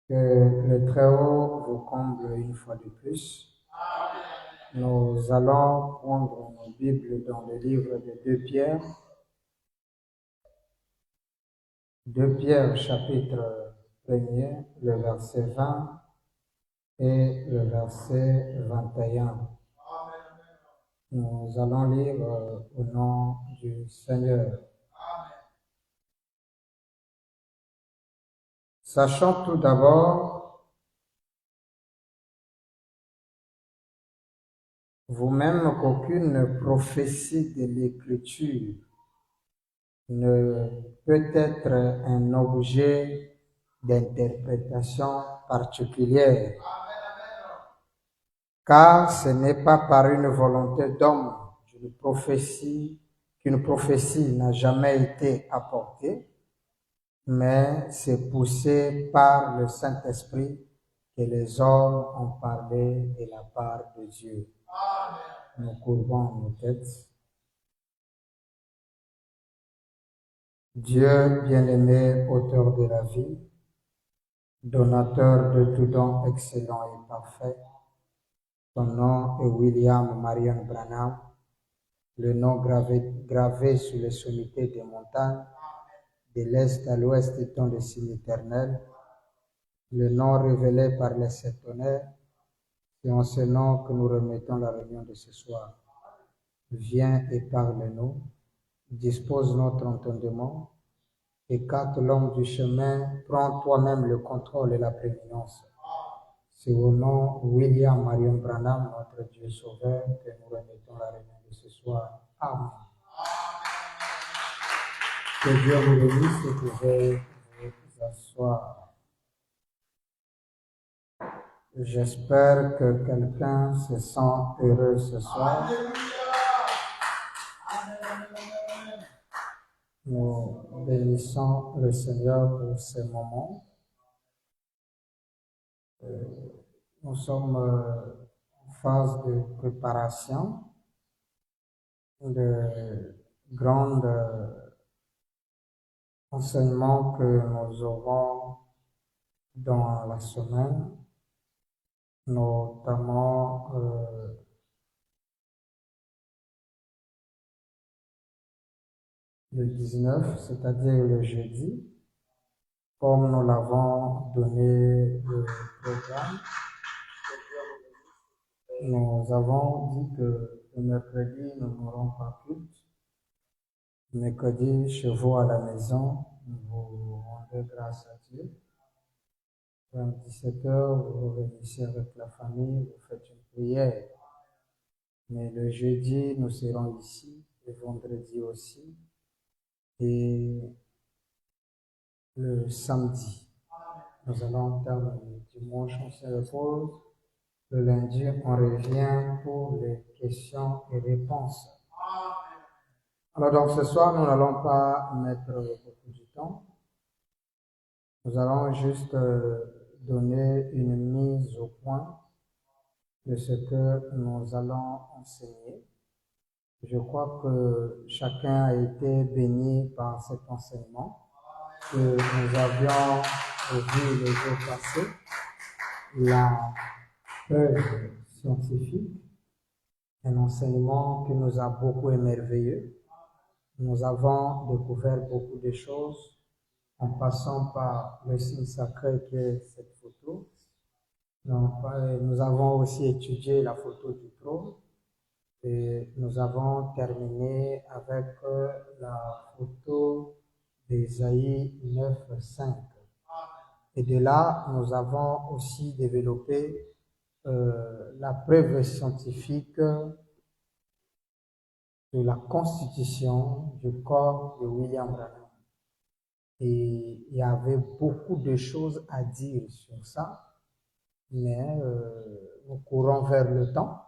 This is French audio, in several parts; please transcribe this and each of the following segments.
Que le Très-Haut vous comble une fois de plus. Nous allons prendre nos Bibles dans le livre de 2 Pierre. 2 Pierre, chapitre 1er, le verset 20 et le verset 21. Nous allons lire au nom du Seigneur. Sachant tout d'abord, vous-même, qu'aucune prophétie de l'Écriture ne peut être un objet d'interprétation particulière, car ce n'est pas par une volonté d'homme qu'une prophétie n'a jamais été apportée, mais c'est poussé par le Saint-Esprit que les hommes ont parlé de la part de Dieu. Nous courbons nos têtes. Dieu bien-aimé, auteur de la vie, donateur de tout don excellent et parfait, ton nom est William Marion Branham, le nom gravé sur les sommités des montagnes, de l'est à l'ouest étant le signe éternel, le nom révélé par les sept tonnerres, c'est en ce nom que nous remettons la réunion de ce soir. Viens et parle-nous, dispose notre entendement, écarte l'homme du chemin, prends toi-même le contrôle et la prééminence. C'est au nom William Marion Branham, notre Dieu sauveur, que nous remettons la réunion de ce soir. Amen. Que Dieu vous bénisse et que vous pouvez vous asseoir. J'espère que quelqu'un se sent heureux ce soir. Nous bénissons le Seigneur pour ce moment. Nous sommes en phase de préparation de grands enseignements que nous aurons dans la semaine, notamment le 19, c'est-à-dire le jeudi, comme nous l'avons donné le programme. Nous avons dit que le mercredi, nous n'aurons pas culte. Mercredi, chez vous à la maison, vous rendez grâce à Dieu. Vers 17h, vous réunissez avec la famille, vous faites une prière. Mais le jeudi, nous serons ici, le vendredi aussi, et le samedi. Nous allons terminer. Dimanche, on se repose. Le lundi, on revient pour les questions et réponses. Alors donc ce soir, nous n'allons pas mettre beaucoup de temps. Nous allons juste donner une mise au point de ce que nous allons enseigner. Je crois que chacun a été béni par cet enseignement que nous avions vu les jours passés, la preuve scientifique, un enseignement qui nous a beaucoup émerveillés. Nous avons découvert beaucoup de choses en passant par le signe sacré qui est cette photo. Nous avons aussi étudié la photo du trône et nous avons terminé avec la photo d'Ésaïe 9:5. Et de là, nous avons aussi développé la preuve scientifique de la constitution du corps de William Branham. Et il y avait beaucoup de choses à dire sur ça, mais nous courons vers le temps.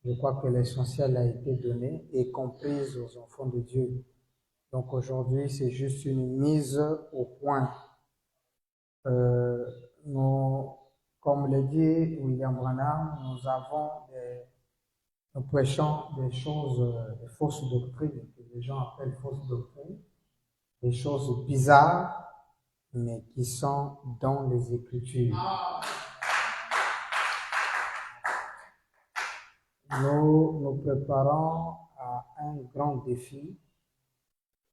Je crois que l'essentiel a été donné et compris aux enfants de Dieu. Donc aujourd'hui, c'est juste une mise au point. Comme l'a dit William Branham, nous prêchons des choses, des fausses doctrines, que les gens appellent fausses doctrines, des choses bizarres, mais qui sont dans les Écritures. Nous nous préparons à un grand défi.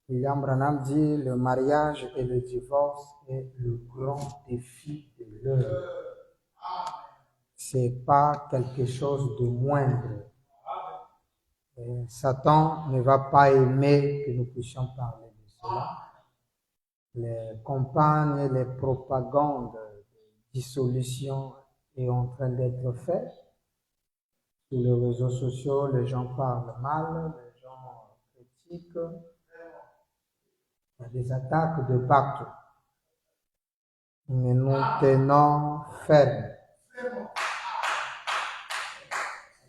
William Branham dit le mariage et le divorce est le grand défi de l'heure. C'est pas quelque chose de moindre. Et Satan ne va pas aimer que nous puissions parler de cela. Les campagnes et les propagandes de dissolution est en train d'être faites. Sur les réseaux sociaux, les gens parlent mal, les gens critiquent. Il y a des attaques de partout. Mais nous tenons ferme.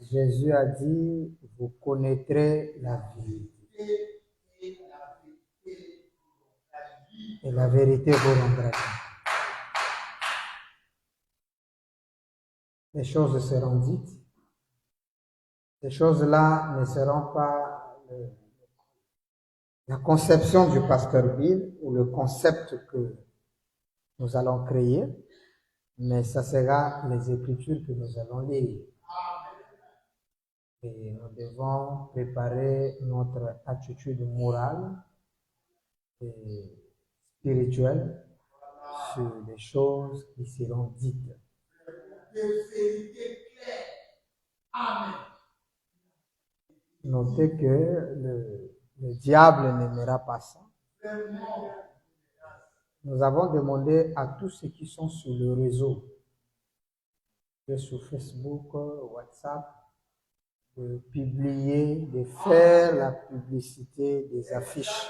Jésus a dit, vous connaîtrez la vérité. Et la vérité vous rendra libre. Les choses seront dites. Ces choses-là ne seront pas la conception du pasteur Bill ou le concept que nous allons créer, mais ça sera les Écritures que nous allons lire. Et nous devons préparer notre attitude morale et spirituelle sur les choses qui seront dites. Notez que le diable n'aimera pas ça. Nous avons demandé à tous ceux qui sont sur le réseau, sur Facebook, WhatsApp, de publier, de faire la publicité des affiches.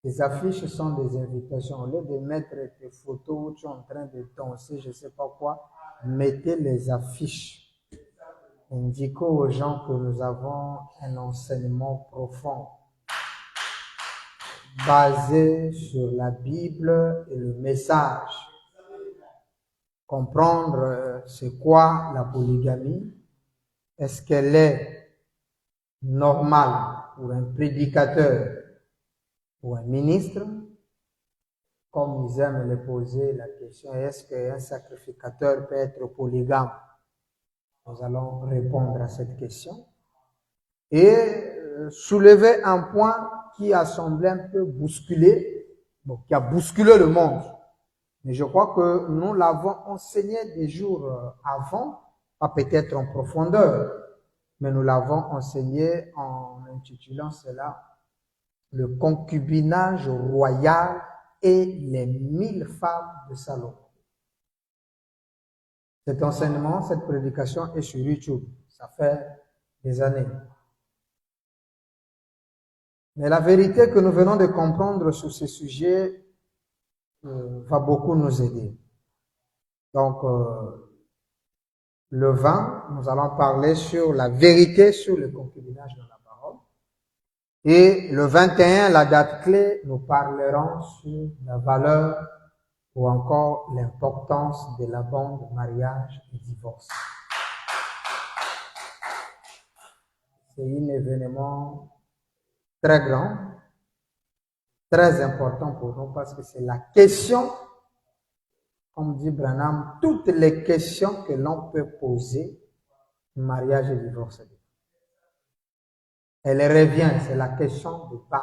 Les affiches sont des invitations. Au lieu de mettre des photos où tu es en train de danser, je ne sais pas quoi, mettez les affiches. Indiquons aux gens que nous avons un enseignement profond basé sur la Bible et le message. Comprendre c'est quoi la polygamie. Est-ce qu'elle est normale pour un prédicateur ou un ministre? Comme ils aiment le poser la question, est-ce qu'un sacrificateur peut être polygame? Nous allons répondre à cette question. Et soulever un point qui a semblé un peu bousculer, qui a bousculé le monde. Mais je crois que nous l'avons enseigné des jours avant, pas peut-être en profondeur, mais nous l'avons enseigné en intitulant cela le concubinage royal et les 1000 femmes de Salomon. Cet enseignement, cette prédication est sur YouTube. Ça fait des années. Mais la vérité que nous venons de comprendre sur ce sujet va beaucoup nous aider. Donc, le 20, nous allons parler sur la vérité sur le concubinage dans la parole. Et le 21, la date clé, nous parlerons sur la valeur ou encore l'importance de la bande mariage et divorce. C'est un événement très grand, très important pour nous parce que c'est la question, comme dit Branham, toutes les questions que l'on peut poser, mariage et divorce. Elle revient, c'est la question de base.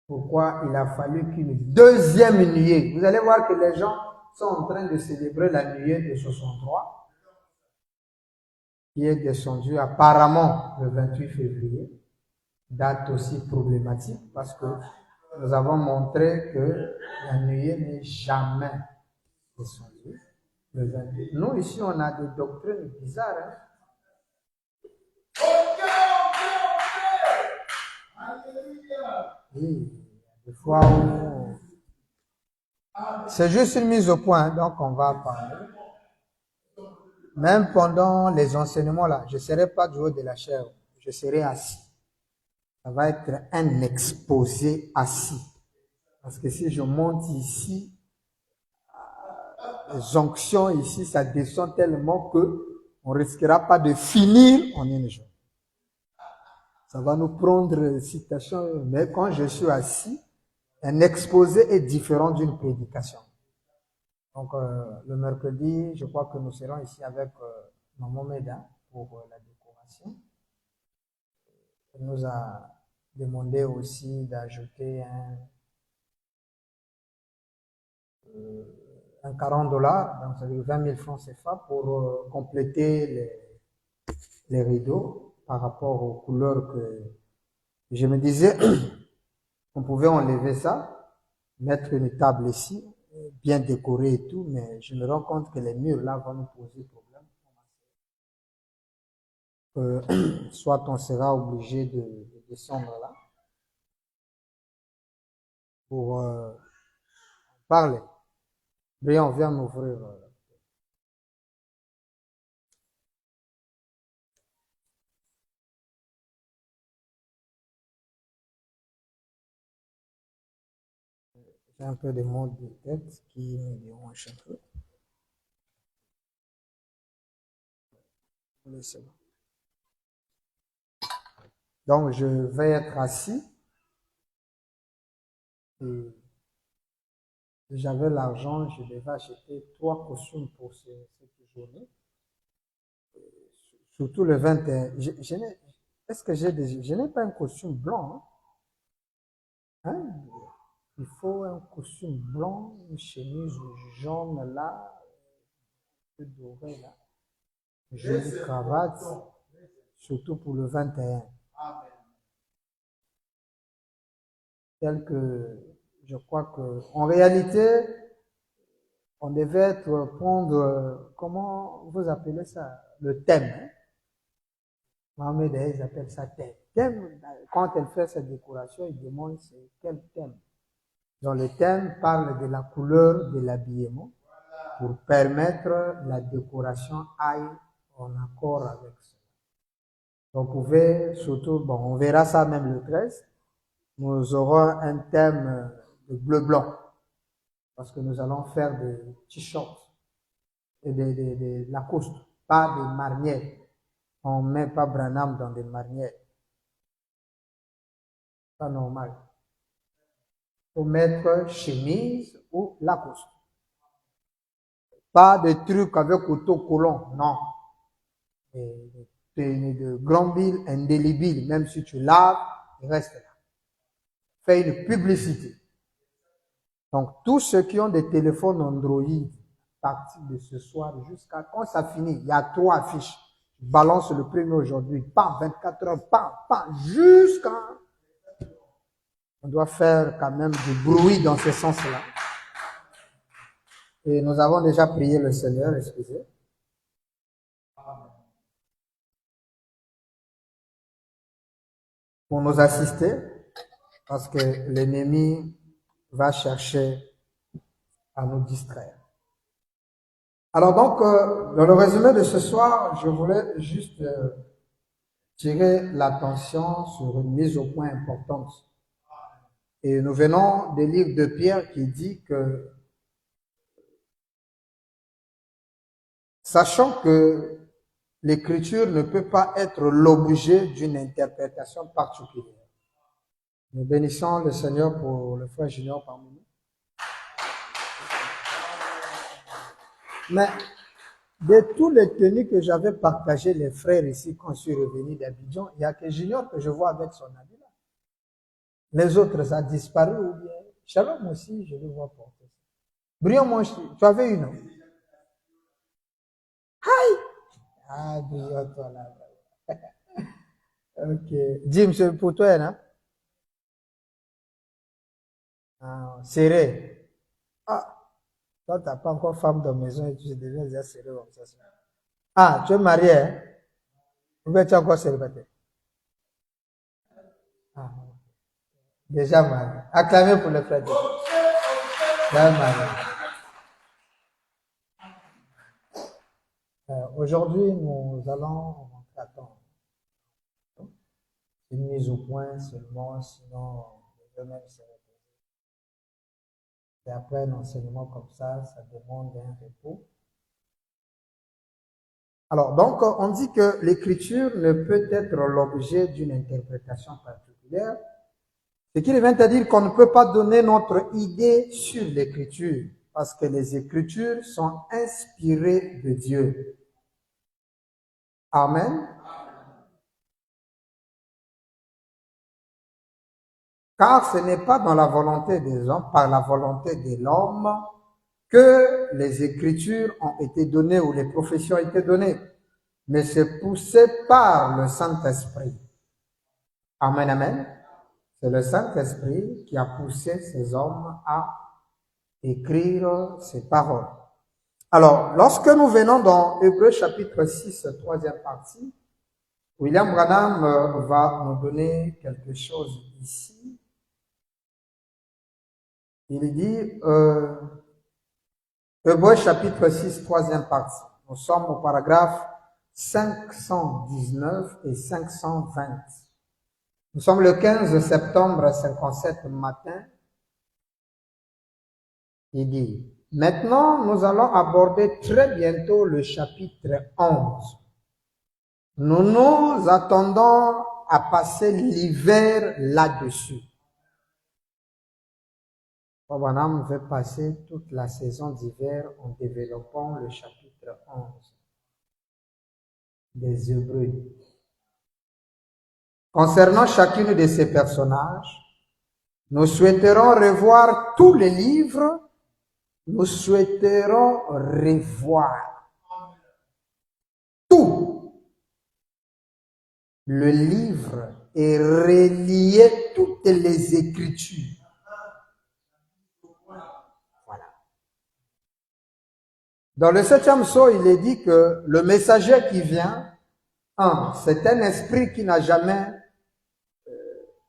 Pourquoi il a fallu qu'une deuxième nuée, vous allez voir que les gens sont en train de célébrer la nuée de 63, qui est descendue apparemment le 28 février, date aussi problématique parce que nous avons montré que la nuée n'est jamais descendue le 28. Nous ici on a des doctrines bizarres. Oui, des fois où c'est juste une mise au point, donc on va parler. Même pendant les enseignements là, je ne serai pas du haut de la chaire, je serai assis. Ça va être un exposé assis. Parce que si je monte ici, les onctions ici, ça descend tellement que on risquera pas de finir en une journée. Ça va nous prendre citation, mais quand je suis assis, un exposé est différent d'une prédication. Donc, le mercredi, je crois que nous serons ici avec Maman Meda pour la décoration. Il nous a demandé aussi d'ajouter un $40, donc ça veut dire 20 000 francs CFA pour compléter les rideaux par rapport aux couleurs que je me disais, on pouvait enlever ça, mettre une table ici, bien décorée et tout, mais je me rends compte que les murs là vont nous poser problème. Soit on sera obligé de descendre là pour parler. Brian, viens m'ouvrir. J'ai un peu de maux de tête qui me dérange un peu. Laissez-moi. Donc, je vais être assis. Et j'avais l'argent, je devais acheter 3 costumes pour cette journée. Surtout le 21. Est-ce que je n'ai pas un costume blanc, hein? Il faut un costume blanc, une chemise jaune là, un peu doré là, une jolie cravate, surtout pour le 21. Tel que je crois que, en réalité, on devait prendre, comment vous appelez ça, le thème. Hein? Mohamed, ils appellent ça thème. Thème, quand elle fait sa décoration, il demande c'est quel thème. Donc le thème parle de la couleur de l'habillement pour permettre la décoration aille en accord avec ça. Donc vous pouvez surtout, bon, on verra ça même le 13, nous aurons un thème de bleu-blanc parce que nous allons faire des t-shirts et des Lacoste, pas des marnières. On ne met pas Branham dans des marnières. Pas normal. Il faut mettre chemise ou Lacoste. Pas de trucs avec autocollant, non. De grands billes indélébiles, même si tu laves, il reste là. Fais une publicité. Donc, tous ceux qui ont des téléphones Android, à partir de ce soir jusqu'à quand ça finit, il y a 3 affiches. Je balance le premier aujourd'hui, pas 24 heures, pas, jusqu'à... On doit faire quand même du bruit dans ce sens-là. Et nous avons déjà prié le Seigneur, excusez. Pour nous assister, parce que l'ennemi va chercher à nous distraire. Alors donc, dans le résumé de ce soir, je voulais juste tirer l'attention sur une mise au point importante. Et nous venons de lire de Pierre qui dit que, sachant que l'écriture ne peut pas être l'objet d'une interprétation particulière. Nous bénissons le Seigneur pour le frère Junior parmi nous. Mais de tous les tenues que j'avais partagées les frères ici quand je suis revenu d'Abidjan, il n'y a que Junior que je vois avec son habit là. Les autres, ça a disparu ou bien. Shalom aussi, je le vois porter. Brion, moi, tu avais une. Aïe! Ah, Brion, toi là. Ok. Jim, c'est pour toi, non? Ah, serré. Ah, toi, tu n'as pas encore femme de maison et tu deviens déjà serré comme ça. Ah, tu es marié, hein? Ou bien tu es encore célibataire? Ah, déjà marié. Acclamez pour le frère. Déjà marié. Aujourd'hui, nous allons attendre une mise au point seulement, sinon eux-mêmes seraient posés. Et après un enseignement comme ça demande un repos. Alors, donc, on dit que l'écriture ne peut être l'objet d'une interprétation particulière. Ce qui vient à dire qu'on ne peut pas donner notre idée sur l'Écriture, parce que les Écritures sont inspirées de Dieu. Amen. Car ce n'est pas dans la volonté des hommes, par la volonté de l'homme, que les Écritures ont été données ou les prophéties ont été données, mais c'est poussé par le Saint-Esprit. Amen, amen. C'est le Saint-Esprit qui a poussé ces hommes à écrire ces paroles. Alors, lorsque nous venons dans Hébreux chapitre 6, troisième partie, William Branham va nous donner quelque chose ici. Il dit, Hébreux chapitre 6, troisième partie. Nous sommes au paragraphe 519 et 520. Nous sommes le 15 septembre 57 matin. Il dit, maintenant nous allons aborder très bientôt le chapitre 11. Nous nous attendons à passer l'hiver là-dessus. Branham veut passer toute la saison d'hiver en développant le chapitre 11 des Hébreux. Concernant chacune de ces personnages, nous souhaiterons revoir tous les livres, nous souhaiterons revoir tout le livre et relier toutes les Écritures. Voilà. Dans le 7e psaume, il est dit que le messager qui vient, c'est un esprit qui n'a jamais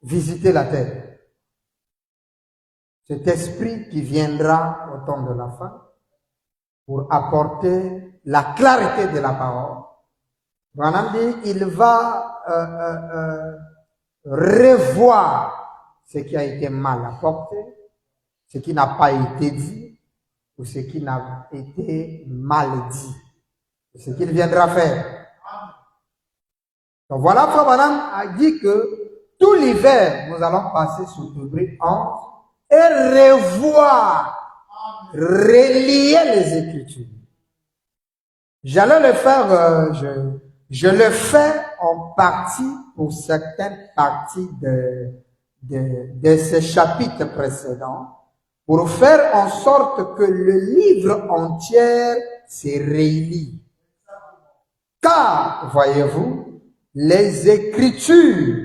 visité la terre. Cet esprit qui viendra au temps de la fin pour apporter la clarté de la parole. Branham dit, il va revoir ce qui a été mal apporté, ce qui n'a pas été dit, ou ce qui n'a été mal dit. Ce qu'il viendra faire. Donc voilà, Frère Branham a dit que tout l'hiver, nous allons passer sur Hébreux 11 et revoir, relier les Écritures. J'allais le faire, je le fais en partie pour certaines parties de ce chapitre précédent, pour faire en sorte que le livre entier se relie. Car, voyez-vous, les Écritures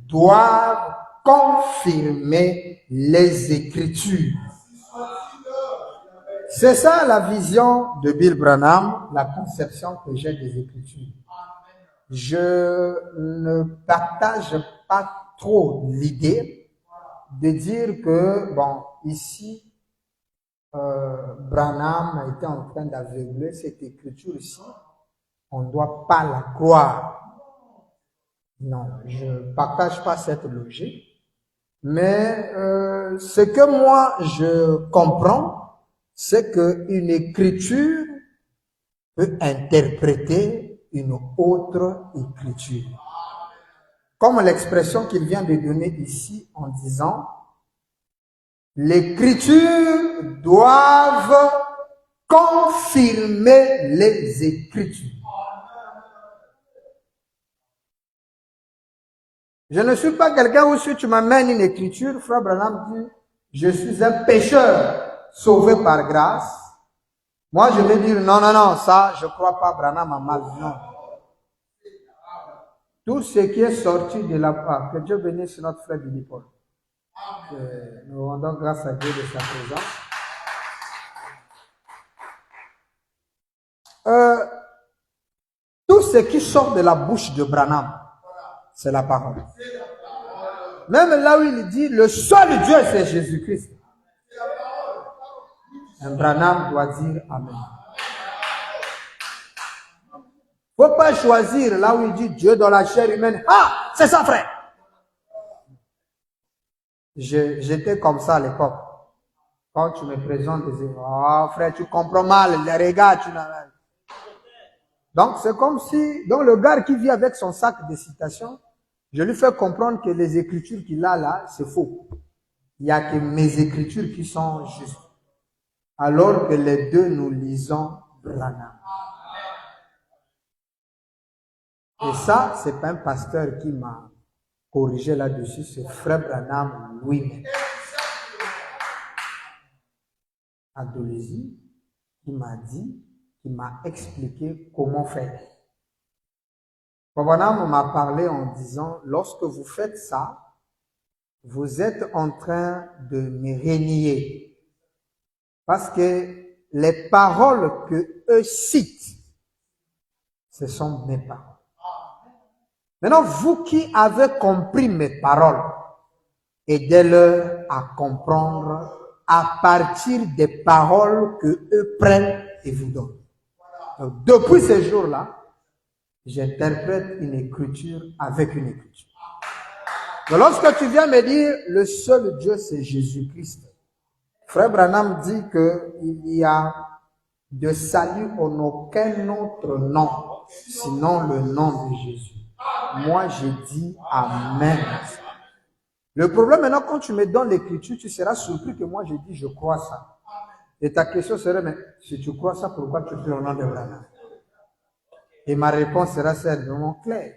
doivent confirmer les Écritures. C'est ça la vision de Bill Branham, la conception que j'ai des Écritures. Je ne partage pas trop l'idée de dire que, bon, ici, Branham était en train d'aveugler cette écriture ici. On ne doit pas la croire. Non, je ne partage pas cette logique. Mais ce que moi je comprends, c'est qu'une écriture peut interpréter une autre écriture. Comme l'expression qu'il vient de donner ici en disant, l'écriture doivent confirmer les Écritures. Je ne suis pas quelqu'un où si tu m'amènes une écriture, Frère Branham dit, je suis un pécheur sauvé par grâce. Moi, je vais dire, non, ça, je ne crois pas, Branham a mal. Non. Tout ce qui est sorti de la part, que Dieu bénisse notre frère Billy Paul. Nous rendons grâce à Dieu de sa présence. Tout ce qui sort de la bouche de Branham, c'est la parole. Même là où il dit, le seul Dieu, c'est Jésus-Christ. Un Branham doit dire Amen. Il ne faut pas choisir là où il dit Dieu dans la chair humaine. Ah, c'est ça, frère. J'étais comme ça à l'époque. Quand tu me présentes, tu dis, oh frère, tu comprends mal, les regards, tu n'as. Donc c'est comme si, donc le gars qui vit avec son sac de citations, Je lui fais comprendre que les écritures qu'il a là, c'est faux. Il n'y a que mes écritures qui sont justes. Alors que les deux, nous lisons Branham. Et ça, c'est pas un pasteur qui m'a corrigé là-dessus, c'est Frère Branham lui-même. À Dolésy, qui m'a dit, qui m'a expliqué comment faire. Branham m'a parlé en disant, lorsque vous faites ça, vous êtes en train de me renier. Parce que les paroles que eux citent, ce sont mes paroles. Maintenant, vous qui avez compris mes paroles, aidez-leur à comprendre à partir des paroles que eux prennent et vous donnent. Donc, depuis ces jours-là, j'interprète une écriture avec une écriture. Donc, lorsque tu viens me dire le seul Dieu, c'est Jésus-Christ, Frère Branham dit qu'il y a de salut en aucun autre nom, sinon le nom de Jésus. Moi, je dis Amen. Le problème maintenant, quand tu me donnes l'écriture, tu seras surpris que moi, je dis je crois ça. Et ta question serait, mais si tu crois ça, pourquoi tu pries au nom de Branham? Et ma réponse sera certainement claire.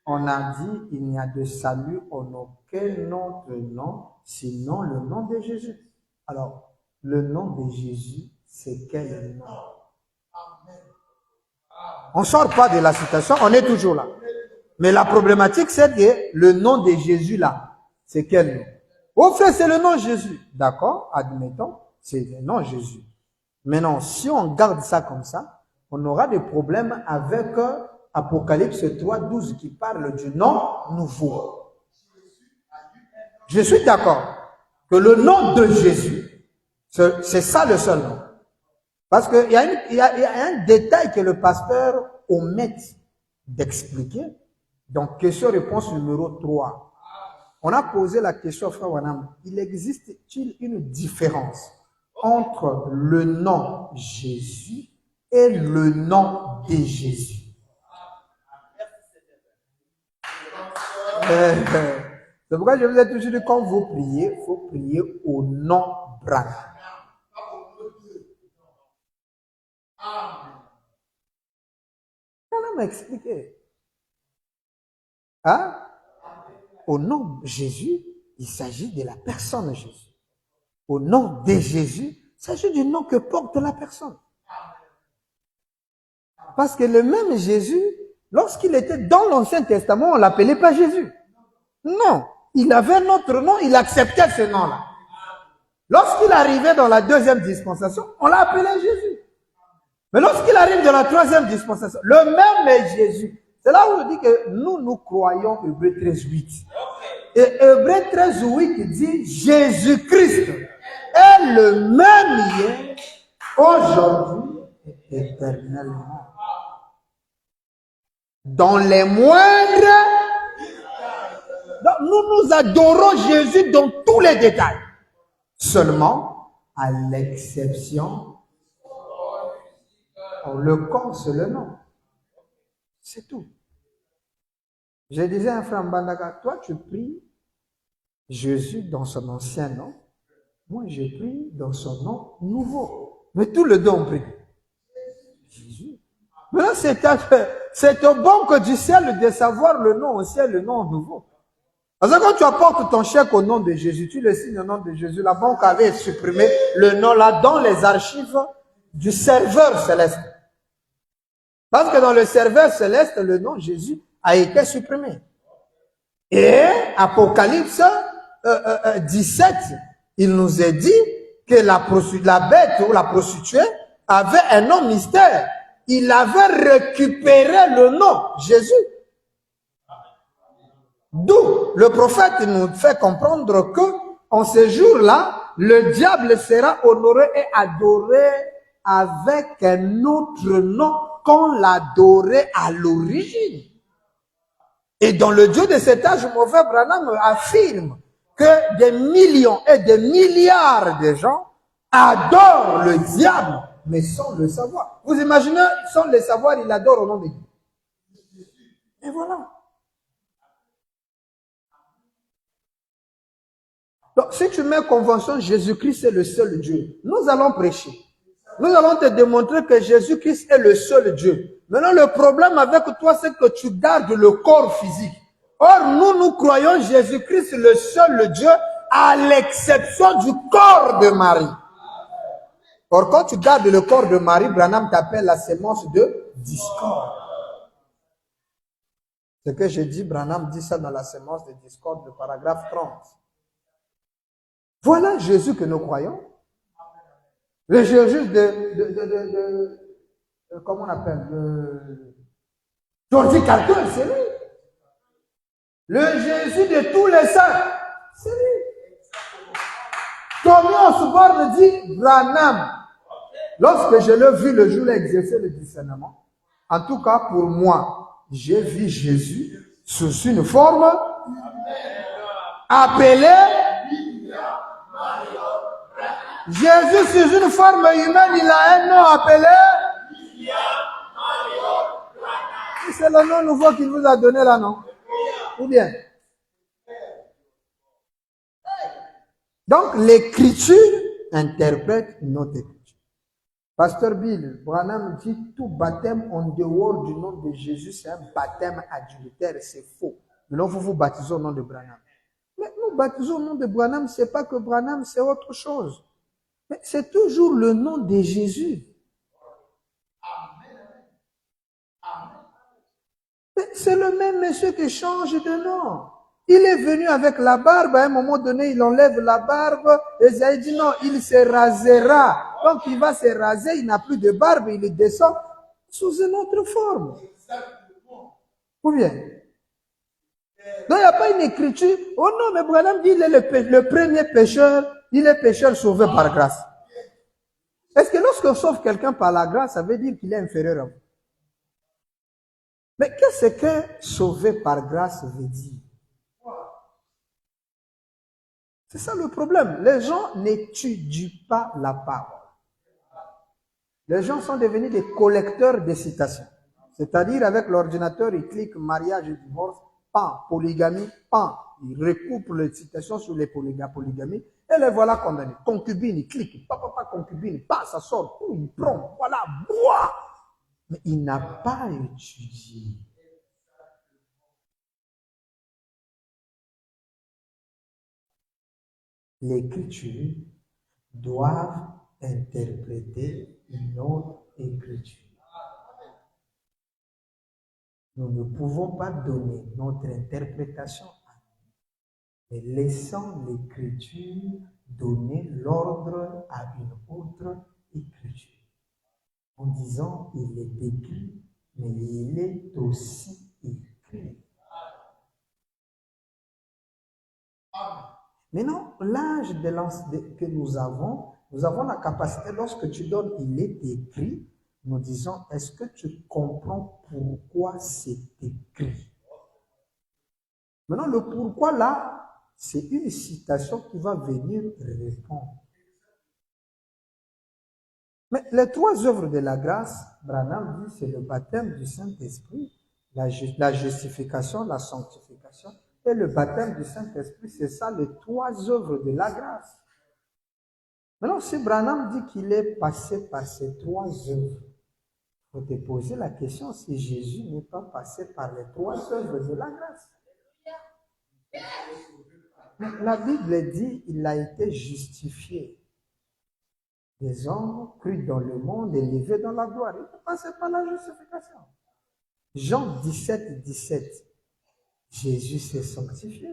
On a dit, il n'y a de salut en aucun autre nom, sinon le nom de Jésus. Alors, le nom de Jésus, c'est quel nom? On ne sort pas de la citation, on est toujours là. Mais la problématique, c'est que le nom de Jésus là, c'est quel nom? Oh frère, c'est le nom de Jésus. D'accord, admettons, c'est le nom de Jésus. Maintenant, si on garde ça comme ça, on aura des problèmes avec Apocalypse 3:12 qui parle du nom nouveau. Je suis d'accord que le nom de Jésus, c'est ça le seul nom. Parce qu'il y a un détail que le pasteur omette d'expliquer. Donc, question-réponse numéro 3. On a posé la question, frère Branham, il existe-t-il une différence entre le nom Jésus et le nom de Jésus? C'est pourquoi je vous ai toujours dit, quand vous priez, il faut prier au nom Branham. On m'a expliqué. Hein? Au nom de Jésus, il s'agit de la personne de Jésus. Au nom de Jésus, il s'agit du nom que porte la personne. Parce que le même Jésus, lorsqu'il était dans l'Ancien Testament, on ne l'appelait pas Jésus. Non, il avait un autre nom, il acceptait ce nom-là. Lorsqu'il arrivait dans la deuxième dispensation, on l'a appelé Jésus. Mais lorsqu'il arrive dans la troisième dispensation, le même Jésus, c'est là où on dit que nous croyons Hébreux 13:8. Et Hébreux 13:8 dit Jésus-Christ est le même hier, aujourd'hui et éternellement. Dans les moindres, donc nous adorons Jésus dans tous les détails. Seulement, à l'exception, le corps, c'est le nom. C'est tout. Je disais à un frère Mbandaka, toi tu pries Jésus dans son ancien nom, moi je prie dans son nom nouveau. Mais tout le deux on prie Jésus. Maintenant c'est au banque du ciel de savoir le nom ancien, le nom nouveau. Parce que quand tu apportes ton chèque au nom de Jésus, tu le signes au nom de Jésus, la banque avait supprimé le nom là dans les archives du serveur céleste. Parce que dans le serveur céleste, le nom Jésus a été supprimé. Et Apocalypse 17, il nous est dit que la bête ou la prostituée avait un nom mystère. Il avait récupéré le nom Jésus. D'où le prophète nous fait comprendre que en ce jour-là, le diable sera honoré et adoré avec un autre nom qu'on l'adorait à l'origine. Et dans le Dieu de cet âge, mon frère Branham affirme que des millions et des milliards de gens adorent le diable, mais sans le savoir. Vous imaginez, sans le savoir, il adore au nom de Dieu. Et voilà. Donc, si tu mets convention, Jésus-Christ est le seul Dieu, nous allons prêcher. Nous allons te démontrer que Jésus-Christ est le seul Dieu. Maintenant, le problème avec toi, c'est que tu gardes le corps physique. Or, nous croyons Jésus-Christ le seul Dieu, à l'exception du corps de Marie. Or, quand tu gardes le corps de Marie, Branham t'appelle la sémence de discorde. Ce que j'ai dit, Branham dit ça dans la sémence de discorde, le paragraphe 30. Voilà Jésus que nous croyons. Le Jésus comment on appelle, Georgie Carter, c'est lui. Le Jésus de tous les saints, c'est lui. Tommy Osborne dit Branham. Lorsque je l'ai vu le jour où il a exercé le discernement, en tout cas pour moi, j'ai vu Jésus sous une forme appelée Jésus sous une forme humaine, il a un nom appelé. C'est le nom nouveau qu'il vous a donné là, non? Ou bien? Donc, l'écriture interprète notre écriture. Pasteur Bill, Branham dit tout baptême en dehors du nom de Jésus, c'est un baptême adultère, c'est faux. Maintenant, vous vous baptisez au nom de Branham. Mais nous baptisons au nom de Branham, c'est pas que Branham, c'est autre chose. Mais c'est toujours le nom de Jésus. C'est le même monsieur qui change de nom. Il est venu avec la barbe, à un moment donné, il enlève la barbe, et il dit non, il se rasera. Donc il va se raser, il n'a plus de barbe, il descend sous une autre forme. Ou bien? Donc il n'y a pas une écriture. Oh non, mais Branham dit il est le premier pécheur, il est pécheur sauvé par grâce. Est-ce que lorsqu'on sauve quelqu'un par la grâce, ça veut dire qu'il est inférieur à vous? Mais qu'est-ce que sauver par grâce veut dire? C'est ça le problème. Les gens n'étudient pas la parole. Les gens sont devenus des collecteurs de citations. C'est-à-dire, avec l'ordinateur, ils cliquent mariage et divorce, pan, polygamie, pan. Ils recoupent les citations sur les polygamies et les voilà condamnés. Concubine, ils cliquent, papa, concubine, pas, ça sort, il prend, voilà, bois. Mais il n'a pas étudié. L'écriture doit interpréter notre écriture. Nous ne pouvons pas donner notre interprétation à nous, mais laissons l'écriture donner l'ordre à une autre écriture. En disant, il est écrit, mais il est aussi écrit. Maintenant, l'âge que nous avons la capacité, lorsque tu donnes, il est écrit, nous disons, est-ce que tu comprends pourquoi c'est écrit? Maintenant, le pourquoi là, c'est une citation qui va venir répondre. Mais les trois œuvres de la grâce, Branham dit, c'est le baptême du Saint-Esprit, la justification, la sanctification, et le baptême du Saint-Esprit, c'est ça les trois œuvres de la grâce. Maintenant, si Branham dit qu'il est passé par ces trois œuvres, il faut te poser la question si Jésus n'est pas passé par les trois œuvres de la grâce. La Bible dit qu'il a été justifié. Les hommes crus dans le monde et élevés dans la gloire. Il est passé par la justification. Jean 17, 17. Jésus s'est sanctifié.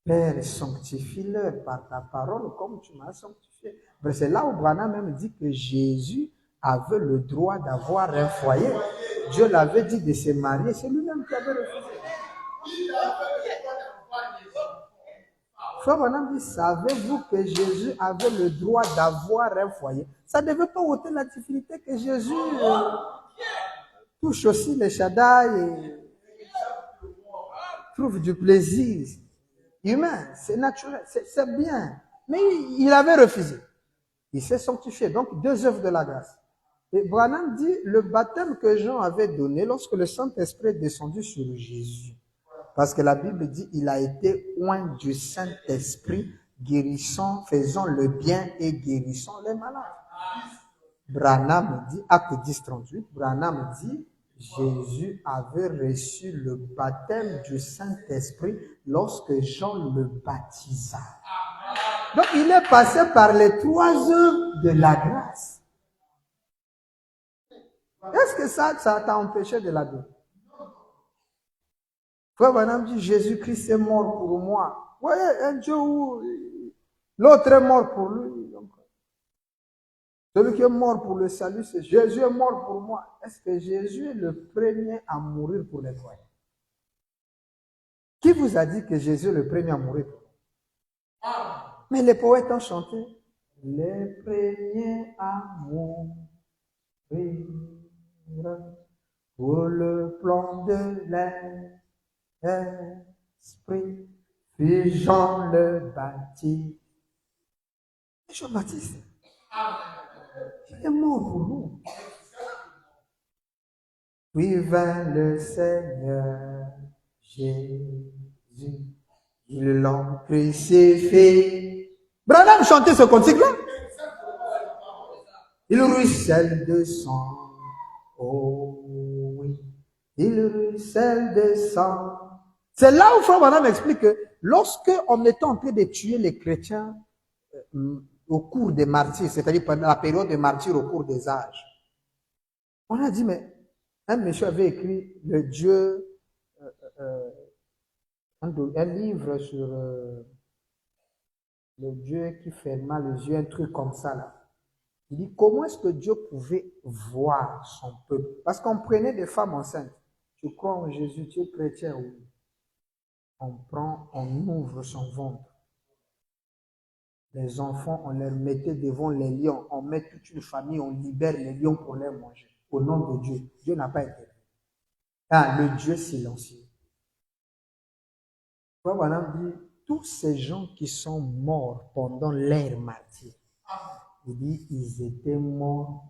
Père, sanctifie-le par ta parole comme tu m'as sanctifié. C'est là où Branham même dit que Jésus avait le droit d'avoir un foyer. Dieu l'avait dit de se marier, c'est lui-même qui avait refusé. Frère Branham dit, savez-vous que Jésus avait le droit d'avoir un foyer? Ça ne devait pas ôter la difficulté que Jésus touche aussi les Shaddai et trouve du plaisir humain, c'est naturel, c'est bien. Mais il avait refusé. Il s'est sanctifié. Donc, deux œuvres de la grâce. Et Branham dit, le baptême que Jean avait donné lorsque le Saint-Esprit est descendu sur Jésus, Parce que la Bible dit, il a été oint du Saint-Esprit, guérissant, faisant le bien et guérissant les malades. Branham dit, acte 10-38, Branham dit, Jésus avait reçu le baptême du Saint-Esprit lorsque Jean le baptisa. Donc, il est passé par les 3 œuvres de la grâce. Est-ce que ça t'a empêché de l'adorer? Frère Branham dit, Jésus-Christ est mort pour moi. Oui, un Dieu où l'autre est mort pour lui. Donc, celui qui est mort pour le salut, c'est Jésus est mort pour moi. Est-ce que Jésus est le premier à mourir pour les croyants? Qui vous a dit que Jésus est le premier à mourir pour nous? Mais les poètes ont chanté, les premiers à mourir pour le plan de l'Esprit, puis Jean le Baptiste. Jean-Baptiste, il est mort pour nous. Puis vint le Seigneur Jésus, ils l'ont crucifié. Branham chantait ce cantique-là. Il ruisselle de sang, oh oui, il ruisselle de sang. C'est là où Frère Branham explique que lorsque on était en train de tuer les chrétiens au cours des martyrs, c'est-à-dire pendant la période des martyrs au cours des âges, on a dit, mais un monsieur avait écrit le Dieu, un livre sur le Dieu qui ferma les yeux, un truc comme ça là. Il dit, comment est-ce que Dieu pouvait voir son peuple? Parce qu'on prenait des femmes enceintes. Tu crois en Jésus, tu es chrétien, oui. On ouvre son ventre. Les enfants, on les mettait devant les lions. On met toute une famille, on libère les lions pour les manger. Au nom de Dieu. Dieu n'a pas été. Le Dieu silencieux. Voilà, dit, tous ces gens qui sont morts pendant l'ère martyre, il dit, ils étaient morts.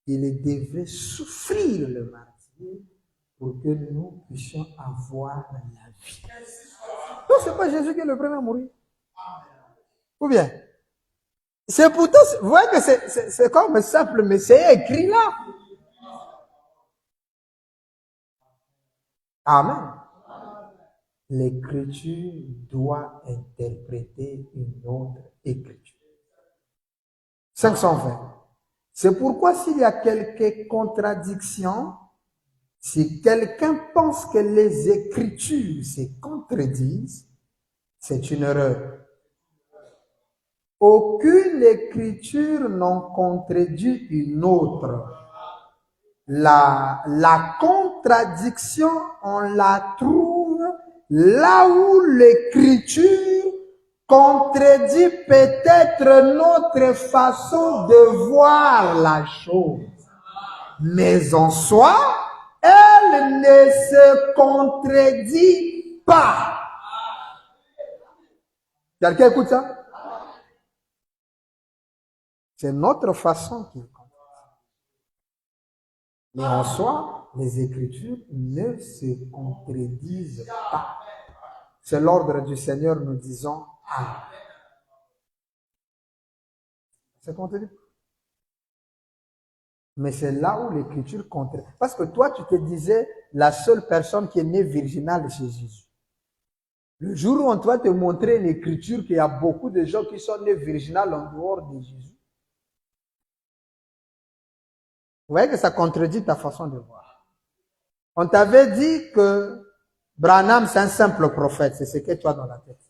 Ils devaient souffrir le martyre pour que nous puissions avoir la vie. Donc, ce n'est pas Jésus qui est le premier à mourir. Ou bien, c'est pourtant, vous voyez que c'est comme simple, mais c'est écrit là. Amen. L'écriture doit interpréter une autre écriture. 520. C'est pourquoi s'il y a quelques contradictions, si quelqu'un pense que les écritures se contredisent, c'est une erreur. Aucune écriture n'en contredit une autre. La contradiction, on la trouve là où l'écriture contredit peut-être notre façon de voir la chose. Mais en soi, elle ne se contredit pas. Quelqu'un écoute ça? C'est notre façon qui compte. Mais en soi, les Écritures ne se contredisent pas. C'est l'ordre du Seigneur, nous disons Amen. C'est contredit. Mais c'est là où l'Écriture contredit. Parce que toi, tu te disais la seule personne qui est née virginale, c'est Jésus. Le jour où on va te montrer l'Écriture qu'il y a beaucoup de gens qui sont nés virginales en dehors de Jésus, vous voyez que ça contredit ta façon de voir. On t'avait dit que Branham, c'est un simple prophète. C'est ce que tu as dans la tête.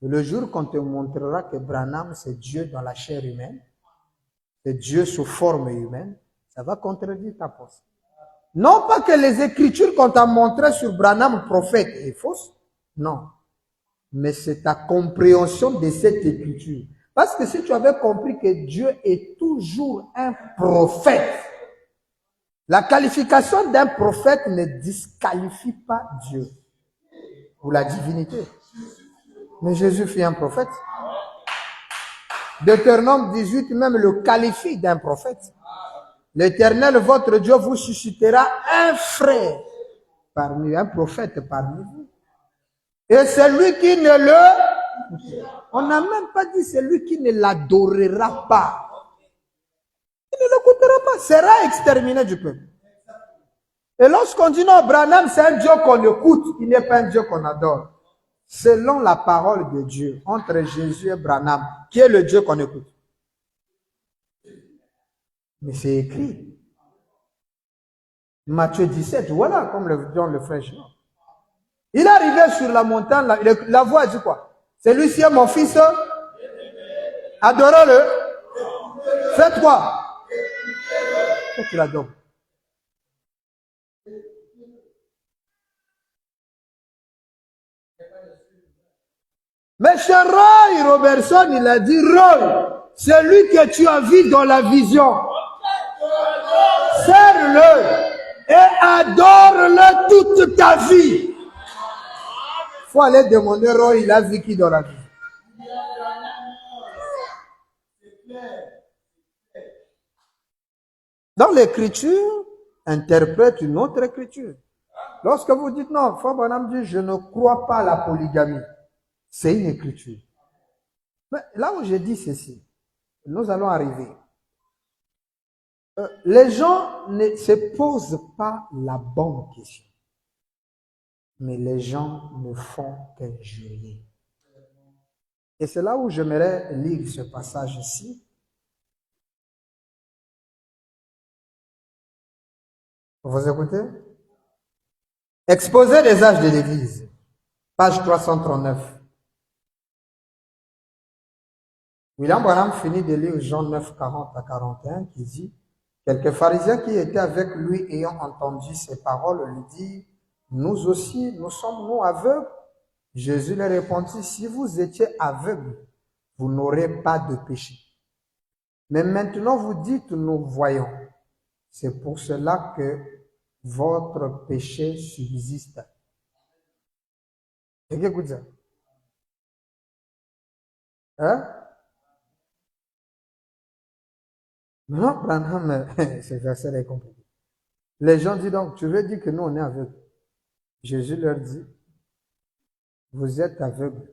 Et le jour qu'on te montrera que Branham, c'est Dieu dans la chair humaine, c'est Dieu sous forme humaine, ça va contredire ta pensée. Non pas que les écritures qu'on t'a montrées sur Branham, prophète, est fausse. Non. Mais c'est ta compréhension de cette écriture. Parce que si tu avais compris que Dieu est toujours un prophète, la qualification d'un prophète ne disqualifie pas Dieu ou la divinité. Mais Jésus fut un prophète. Deutéronome 18 même le qualifie d'un prophète. l'Éternel, votre Dieu, vous suscitera un frère parmi un prophète parmi vous. Et celui qui ne le... On n'a même pas dit celui qui ne l'adorera pas. Il ne l'écoutera pas, sera exterminé du peuple. Et lorsqu'on dit non, Branham, c'est un Dieu qu'on écoute, il n'est pas un Dieu qu'on adore. Selon la parole de Dieu, entre Jésus et Branham, qui est le Dieu qu'on écoute? Mais c'est écrit. Matthieu 17, voilà, comme le dit le frère Jean. Il est arrivé sur la montagne, la voix dit quoi? Celui-ci est mon fils, adorez-le. Faites quoi? Pourquoi tu l'adores? Mais cher Roy Robertson, il a dit, Roy, celui que tu as vu dans la vision, serre-le et adore-le toute ta vie. Il faut aller demander Roy, il a vu qui dans la vie. Dans l'écriture, interprète une autre écriture. Lorsque vous dites non, Frère Branham dit, je ne crois pas à la polygamie. C'est une écriture. Mais là où j'ai dit ceci, nous allons arriver. Les gens ne se posent pas la bonne question. Mais les gens ne font qu'injurier. Et c'est là où j'aimerais lire ce passage ici. Vous écoutez? Exposé des âges de l'Église, page 339. William Branham finit de lire Jean 9, 40 à 41, qui dit, quelques pharisiens qui étaient avec lui ayant entendu ces paroles lui dirent, nous aussi, nous sommes nous aveugles. Jésus leur répondit, si vous étiez aveugles, vous n'aurez pas de péché. Mais maintenant vous dites, nous voyons. C'est pour cela que votre péché subsiste. Écoutez ça. Hein? Non, Branham, ce verset est compliqué. Les gens disent donc, tu veux dire que nous on est aveugles? Jésus leur dit, vous êtes aveugles.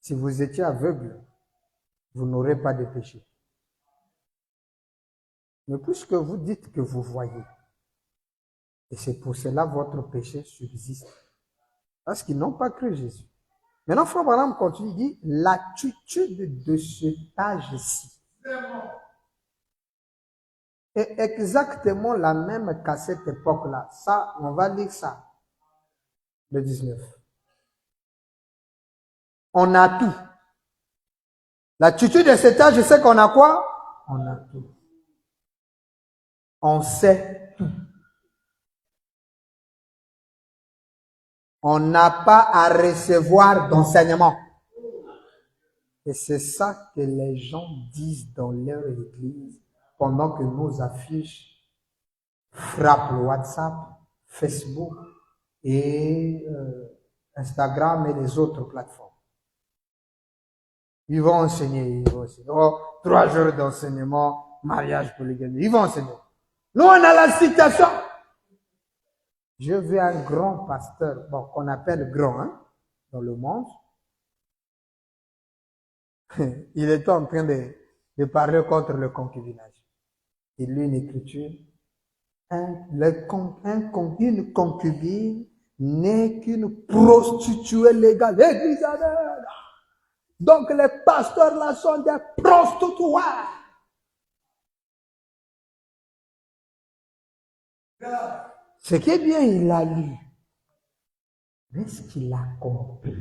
Si vous étiez aveugles, vous n'aurez pas de péché. Mais puisque vous dites que vous voyez, et c'est pour cela votre péché subsiste, parce qu'ils n'ont pas cru Jésus. Maintenant, Frère Branham continue, il dit, l'attitude de cet âge-ci est exactement la même qu'à cette époque-là. Ça, on va lire ça, le 19. On a tout. L'attitude de cet âge, c'est qu'on a quoi? On a tout. On sait tout. On n'a pas à recevoir d'enseignement. Et c'est ça que les gens disent dans leur église pendant que nos affiches frappent le WhatsApp, Facebook et Instagram et les autres plateformes. Ils vont enseigner, Oh, 3 jours d'enseignement, mariage polygamie. Ils vont enseigner. Nous, on a la citation. Je veux un grand pasteur, bon, qu'on appelle grand, hein, dans le monde. Il était en train de parler contre le concubinage. Il lit une écriture. Une concubine n'est qu'une prostituée légale. L'église Amen. Donc les pasteurs là sont des prostituées. Ce qui est bien, il a lu. Mais est-ce qu'il a compris?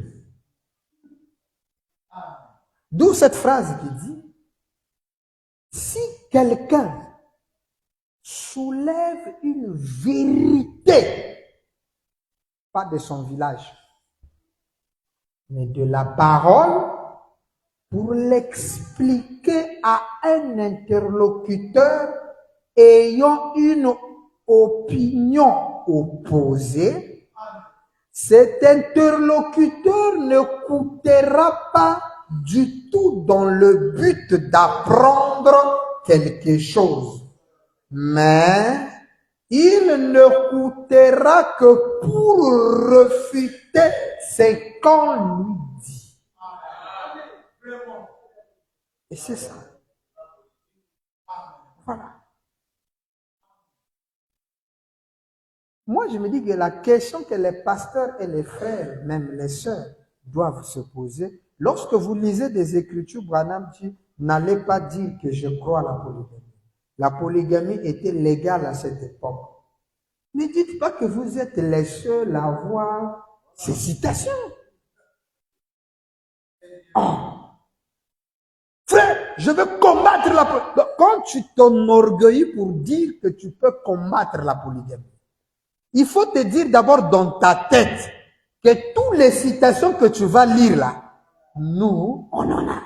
D'où cette phrase qui dit, si quelqu'un soulève une vérité, pas de son village, mais de la parole, pour l'expliquer à un interlocuteur ayant une opinion opposée, cet interlocuteur ne coûtera pas du tout dans le but d'apprendre quelque chose, mais il ne coûtera que pour refuter ce qu'on lui dit. Et c'est ça. Voilà. Moi, je me dis que la question que les pasteurs et les frères, même les sœurs, doivent se poser, lorsque vous lisez des Écritures, Branham dit, n'allez pas dire que je crois à la polygamie. La polygamie était légale à cette époque. Ne dites pas que vous êtes les seuls à avoir ces citations. Oh. Frère, je veux combattre la polygamie. Quand tu t'enorgueillis pour dire que tu peux combattre la polygamie, il faut te dire d'abord dans ta tête que toutes les citations que tu vas lire là, nous, on en a.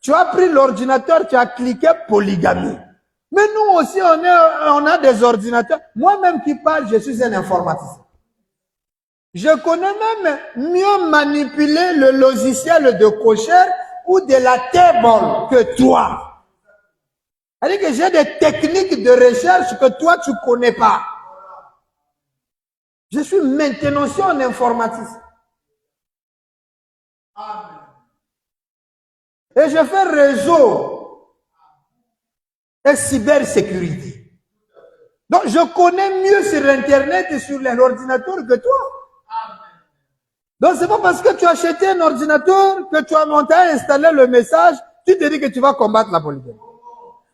Tu as pris l'ordinateur, tu as cliqué polygamie. Mais nous aussi, on a des ordinateurs. Moi-même qui parle, je suis un informaticien. Je connais même mieux manipuler le logiciel de cocher ou de la table que toi. C'est-à-dire que j'ai des techniques de recherche que toi, tu ne connais pas. Je suis maintenancier en informatique. Et je fais réseau et cybersécurité. Donc, je connais mieux sur Internet et sur l'ordinateur que toi. Donc, c'est pas parce que tu as acheté un ordinateur que tu as monté à installer le message, tu te dis que tu vas combattre la polygamie.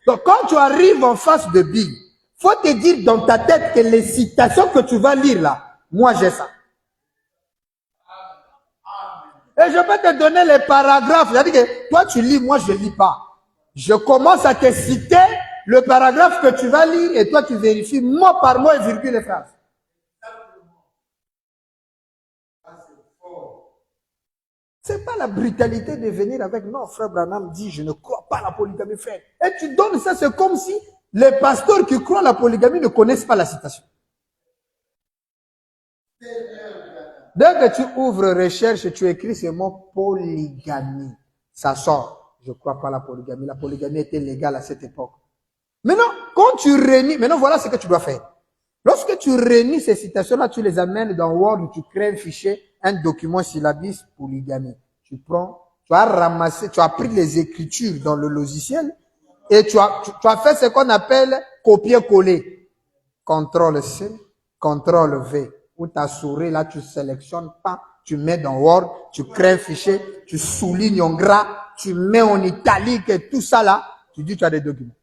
Donc, quand tu arrives en face de Bill, faut te dire dans ta tête que les citations que tu vas lire là, moi j'ai ça. Et je peux te donner les paragraphes. C'est-à-dire que toi tu lis, moi je lis pas. Je commence à te citer le paragraphe que tu vas lire et toi tu vérifies mot par mot et virgule les phrases. C'est pas la brutalité de venir avec non, frère Branham dit je ne crois pas à la polygamie, frère. Et tu donnes ça, c'est comme si les pasteurs qui croient à la polygamie ne connaissent pas la citation. Dès que tu ouvres recherche et tu écris ce mot polygamie, ça sort. Je ne crois pas à la polygamie. La polygamie était légale à cette époque. Maintenant, quand tu réunis, maintenant voilà ce que tu dois faire. Lorsque tu réunis ces citations-là, tu les amènes dans Word, tu crées un fichier, un document syllabus polygamie. Tu prends, tu as ramassé, tu as pris les écritures dans le logiciel et tu as fait ce qu'on appelle copier-coller. CTRL-C, CTRL-V. Ou ta souris, là, tu sélectionnes pas, tu mets dans Word, tu crées un fichier, tu soulignes en gras, tu mets en italique et tout ça là, tu dis tu as des documents.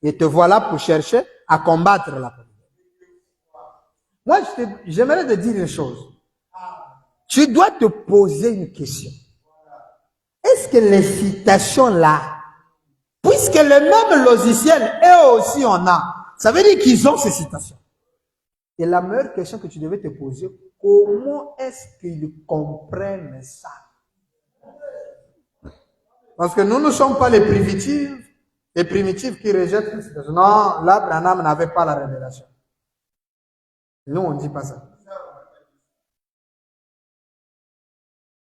Et te voilà pour chercher à combattre la polygamie. Moi, j'aimerais te dire une chose. Tu dois te poser une question. Est-ce que les citations là, puisque le même logiciel, eux aussi en a, ça veut dire qu'ils ont ces citations. Et la meilleure question que tu devais te poser, comment est-ce qu'ils comprennent ça? Parce que nous ne sommes pas les primitifs qui rejettent les citations. Non, là, Branham n'avait pas la révélation. Nous, on ne dit pas ça.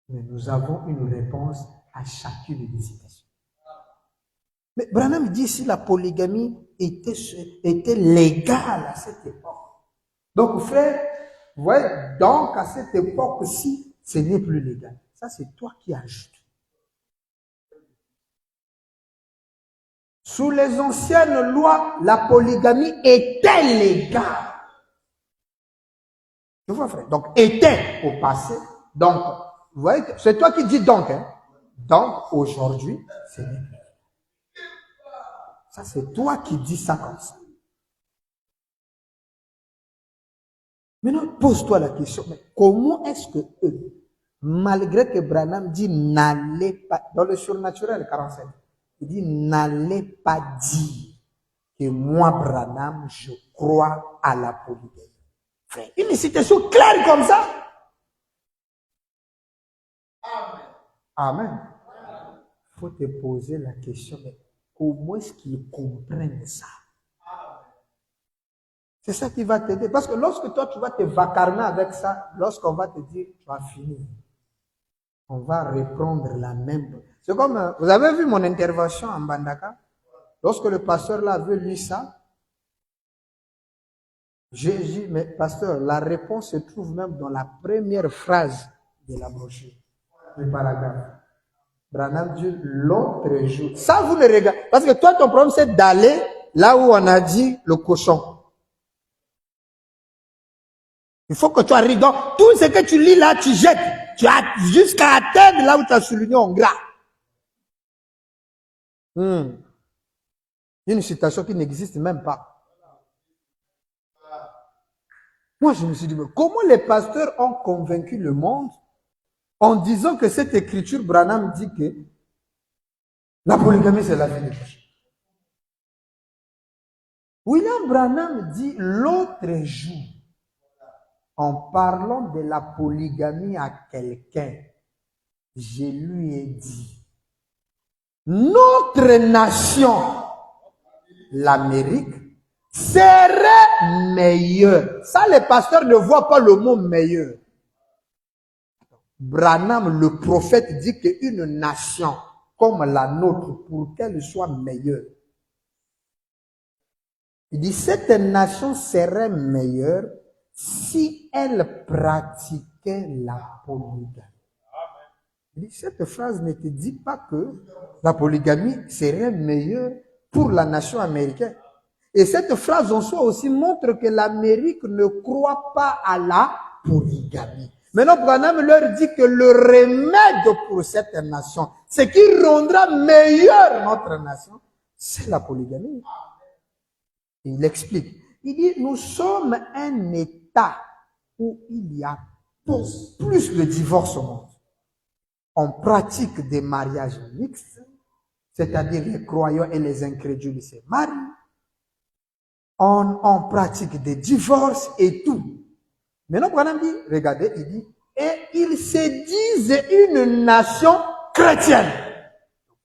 Mais nous avons une réponse à chacune des citations. Mais Branham dit si la polygamie était légale à cette époque. Donc, frère, vous voyez, donc à cette époque-ci, ce n'est plus légal. Ça, c'est toi qui ajoutes. Sous les anciennes lois, la polygamie était légale. Tu vois, frère? Donc, était au passé. Donc, vous voyez, c'est toi qui dis donc. Hein? Donc, aujourd'hui, c'est légal. Ça, c'est toi qui dis ça comme ça. Maintenant, pose-toi la question, mais comment est-ce que eux, malgré que Branham dit n'allez pas, dans le surnaturel 47, il dit n'allez pas dire que moi, Branham, je crois à la polygamie. Frère, une citation claire comme ça. Amen. Il faut te poser la question, mais comment est-ce qu'ils comprennent ça? C'est ça qui va t'aider. Parce que lorsque toi, tu vas te vacarmer avec ça, lorsqu'on va te dire, tu as fini. on va reprendre la même. C'est comme, vous avez vu mon intervention en Bandaka? Lorsque le pasteur là veut lire ça, j'ai dit, mais pasteur, la réponse se trouve même dans la première phrase de la brochure, le paragraphe. Branham dit l'autre jour. Ça, vous le regardez. Parce que toi, ton problème, c'est d'aller là où on a dit le cochon. Il faut que tu arrives. Donc, tout ce que tu lis là, tu jettes. Tu as jusqu'à atteindre là où tu as souligné en gras. Une citation qui n'existe même pas. Moi, je me suis dit, mais comment les pasteurs ont convaincu le monde en disant que cette écriture, Branham dit que la polygamie, c'est la vie des péchés. William Branham dit l'autre jour, en parlant de la polygamie à quelqu'un, je lui ai dit, notre nation, l'Amérique, serait meilleure. Ça, les pasteurs ne voient pas le mot meilleur. Branham, le prophète, dit qu'une nation comme la nôtre, pour qu'elle soit meilleure, il dit, cette nation serait meilleure si elle pratiquait la polygamie. Il dit, cette phrase ne te dit pas que la polygamie serait meilleure pour la nation américaine. Et cette phrase en soi aussi montre que l'Amérique ne croit pas à la polygamie. Maintenant, Branham leur dit que le remède pour cette nation, ce qui rendra meilleure notre nation, c'est la polygamie. Il explique. Il dit, nous sommes un État où il y a plus de divorces au monde. On pratique des mariages mixtes, c'est-à-dire les croyants et les incrédules se marient. On pratique des divorces et tout. Maintenant, Branham dit, regardez, il dit, et ils se disent une nation chrétienne.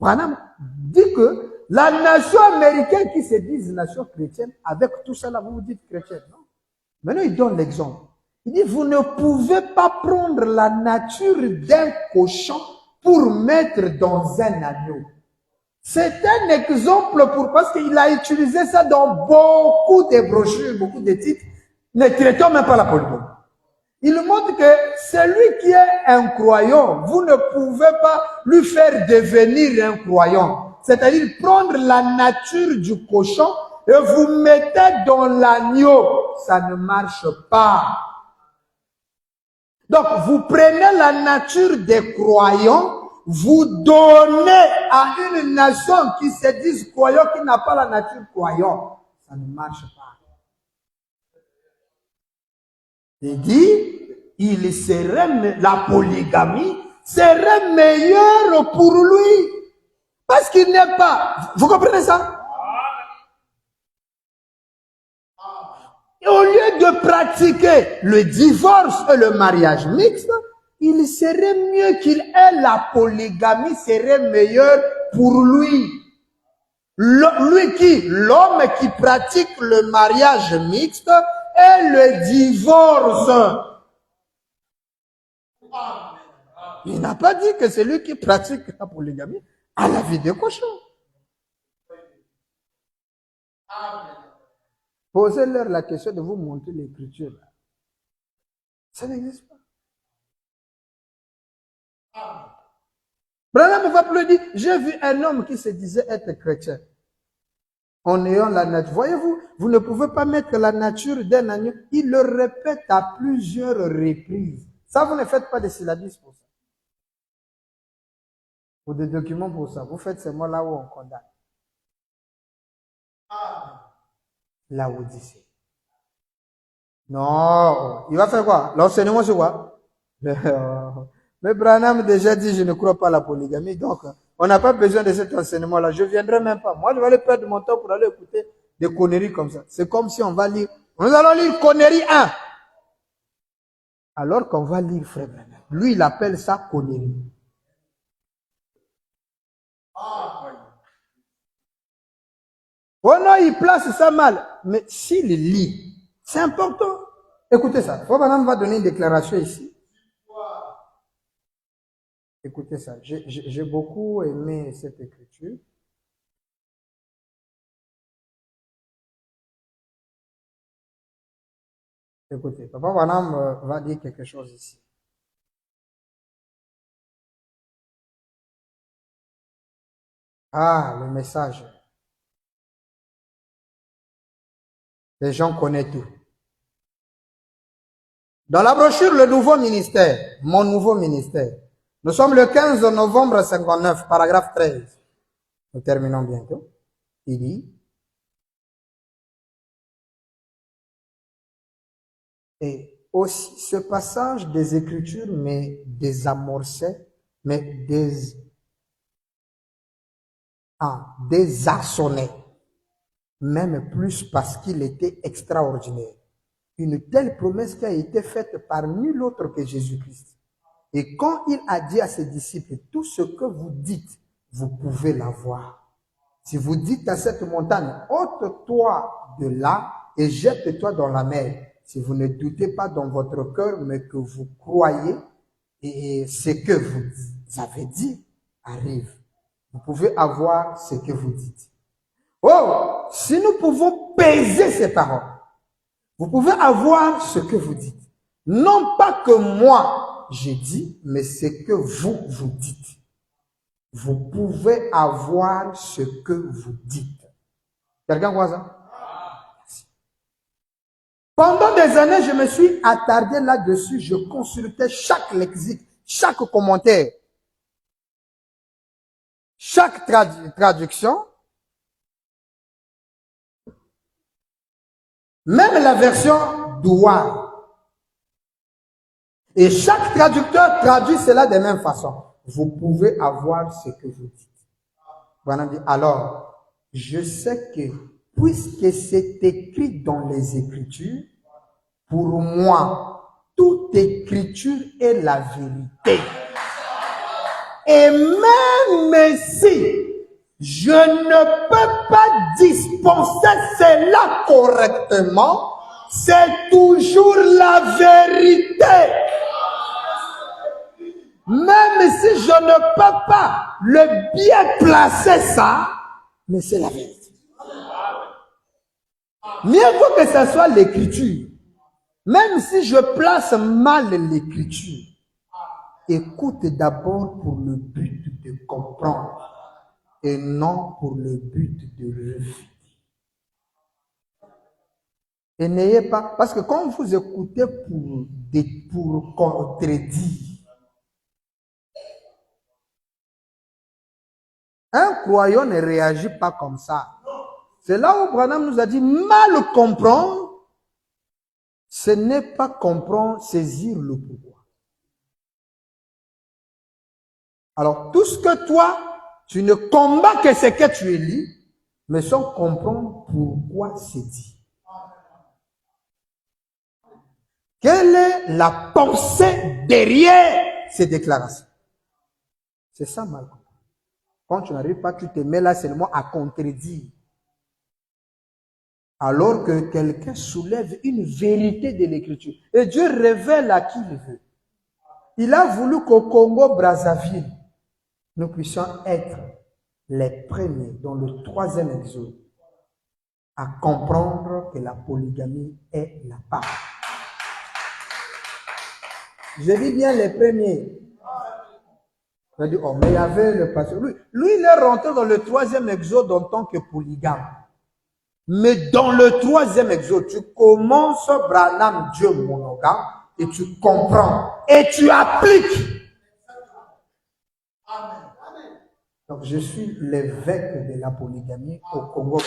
Branham dit que la nation américaine qui se dit nation chrétienne, avec tout cela, vous vous dites chrétienne, non? Maintenant, il donne l'exemple. Il dit, vous ne pouvez pas prendre la nature d'un cochon pour mettre dans un agneau. C'est un exemple parce qu'il a utilisé ça dans beaucoup de brochures, beaucoup de titres, ne traitant même pas la polygamie. Il montre que celui qui est un croyant, vous ne pouvez pas lui faire devenir un croyant. C'est-à-dire prendre la nature du cochon et vous mettez dans l'agneau. Ça ne marche pas. Donc, vous prenez la nature des croyants, vous donnez à une nation qui se dit croyant, qui n'a pas la nature croyant. Ça ne marche pas. Il dit, la polygamie serait meilleure pour lui. Parce qu'il n'est pas. Vous comprenez ça? Et au lieu de pratiquer le divorce et le mariage mixte, il serait mieux qu'il ait la polygamie, serait meilleur pour lui. L'homme qui pratique le mariage mixte et le divorce. Il n'a pas dit que celui qui pratique la polygamie a la vie de cochon. Posez-leur la question de vous montrer l'écriture. Ça n'existe pas. Branham va plus dire, j'ai vu un homme qui se disait être chrétien. En ayant la nature. Voyez-vous, vous ne pouvez pas mettre la nature d'un agneau. Il le répète à plusieurs reprises. Ça, vous ne faites pas de syllabus pour ça. Ou des documents pour ça. Vous faites ces mots là où on condamne. La Odyssée. Non. Il va faire quoi? L'enseignement c'est quoi? Mais Branham déjà dit, je ne crois pas à la polygamie. Donc, on n'a pas besoin de cet enseignement-là. Je ne viendrai même pas. Moi, je vais aller perdre mon temps pour aller écouter des conneries comme ça. C'est comme si on va lire. Nous allons lire connerie 1. Alors qu'on va lire Frère Branham. Lui, il appelle ça connerie. Oh non, il place ça mal. Mais s'il lit, c'est important. Écoutez ça. Frère Branham va donner une déclaration ici. Écoutez ça. J'ai beaucoup aimé cette écriture. Écoutez, Papa Wanam va dire quelque chose ici. Ah, le message. Les gens connaissent tout. Dans la brochure, le nouveau ministère, mon nouveau ministère, nous sommes le 15 novembre 59, paragraphe 13. Nous terminons bientôt. Il dit, et aussi ce passage des Écritures me désamorçait, désarçonnait, même plus parce qu'il était extraordinaire. Une telle promesse qui a été faite par nul autre que Jésus-Christ. Et quand il a dit à ses disciples, tout ce que vous dites, vous pouvez l'avoir. Si vous dites à cette montagne, ôte-toi de là et jette-toi dans la mer. Si vous ne doutez pas dans votre cœur, mais que vous croyez et ce que vous avez dit arrive. Vous pouvez avoir ce que vous dites. Oh, si nous pouvons peser ces paroles, vous pouvez avoir ce que vous dites. Non pas que moi, j'ai dit, mais ce que vous dites. Vous pouvez avoir ce que vous dites. Quelqu'un voit ça? Pendant des années, je me suis attardé là-dessus. Je consultais chaque lexique, chaque commentaire, chaque traduction, même la version Douai. Et chaque traducteur traduit cela de la même façon. Vous pouvez avoir ce que vous dites. Voilà, alors, je sais que puisque c'est écrit dans les Écritures, pour moi, toute écriture est la vérité. Et même si je ne peux pas dispenser cela correctement, c'est toujours la vérité. Même si je ne peux pas le bien placer ça, mais c'est la vérité. Mieux vaut que ce soit l'écriture. Même si je place mal l'écriture, écoute d'abord pour le but de comprendre et non pour le but de refuter. Et n'ayez pas, parce que quand vous écoutez pour contredire, un croyant ne réagit pas comme ça. C'est là où Branham nous a dit, mal comprendre, ce n'est pas comprendre, saisir le pouvoir. Alors, tout ce que toi, tu ne combats que ce que tu lis, mais sans comprendre pourquoi c'est dit. Quelle est la pensée derrière ces déclarations? C'est ça, mal comprendre. Quand tu n'arrives pas, tu te mets là seulement à contredire. Alors que quelqu'un soulève une vérité de l'écriture. Et Dieu révèle à qui il veut. Il a voulu qu'au Congo-Brazzaville, nous puissions être les premiers dans le 3e exode à comprendre que la polygamie est la part. Je dis bien les premiers. Je dis, oh, mais il y avait le pasteur. Lui, il est rentré dans le 3e exode en tant que polygame. Mais dans le 3e exode, tu commences Branham Dieu monogame et tu comprends et tu appliques. Donc, je suis l'évêque de la polygamie au Congo.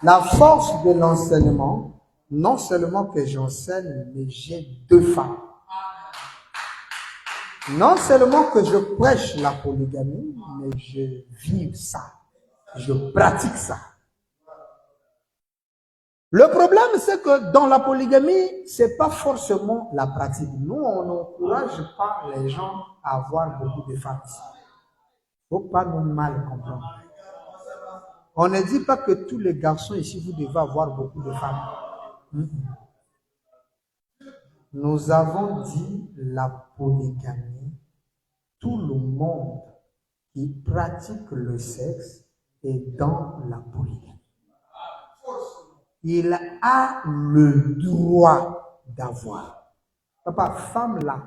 La force de l'enseignement, non seulement que j'enseigne, mais j'ai 2 femmes. Non seulement que je prêche la polygamie, mais je vis ça. Je pratique ça. Le problème, c'est que dans la polygamie, c'est pas forcément la pratique. Nous, on n'encourage pas les gens à avoir beaucoup de femmes. Il ne faut pas nous mal comprendre. On ne dit pas que tous les garçons ici, vous devez avoir beaucoup de femmes. nous avons dit la polygamie, tout le monde qui pratique le sexe est dans la polygamie. Il a le droit d'avoir. Papa, femme là.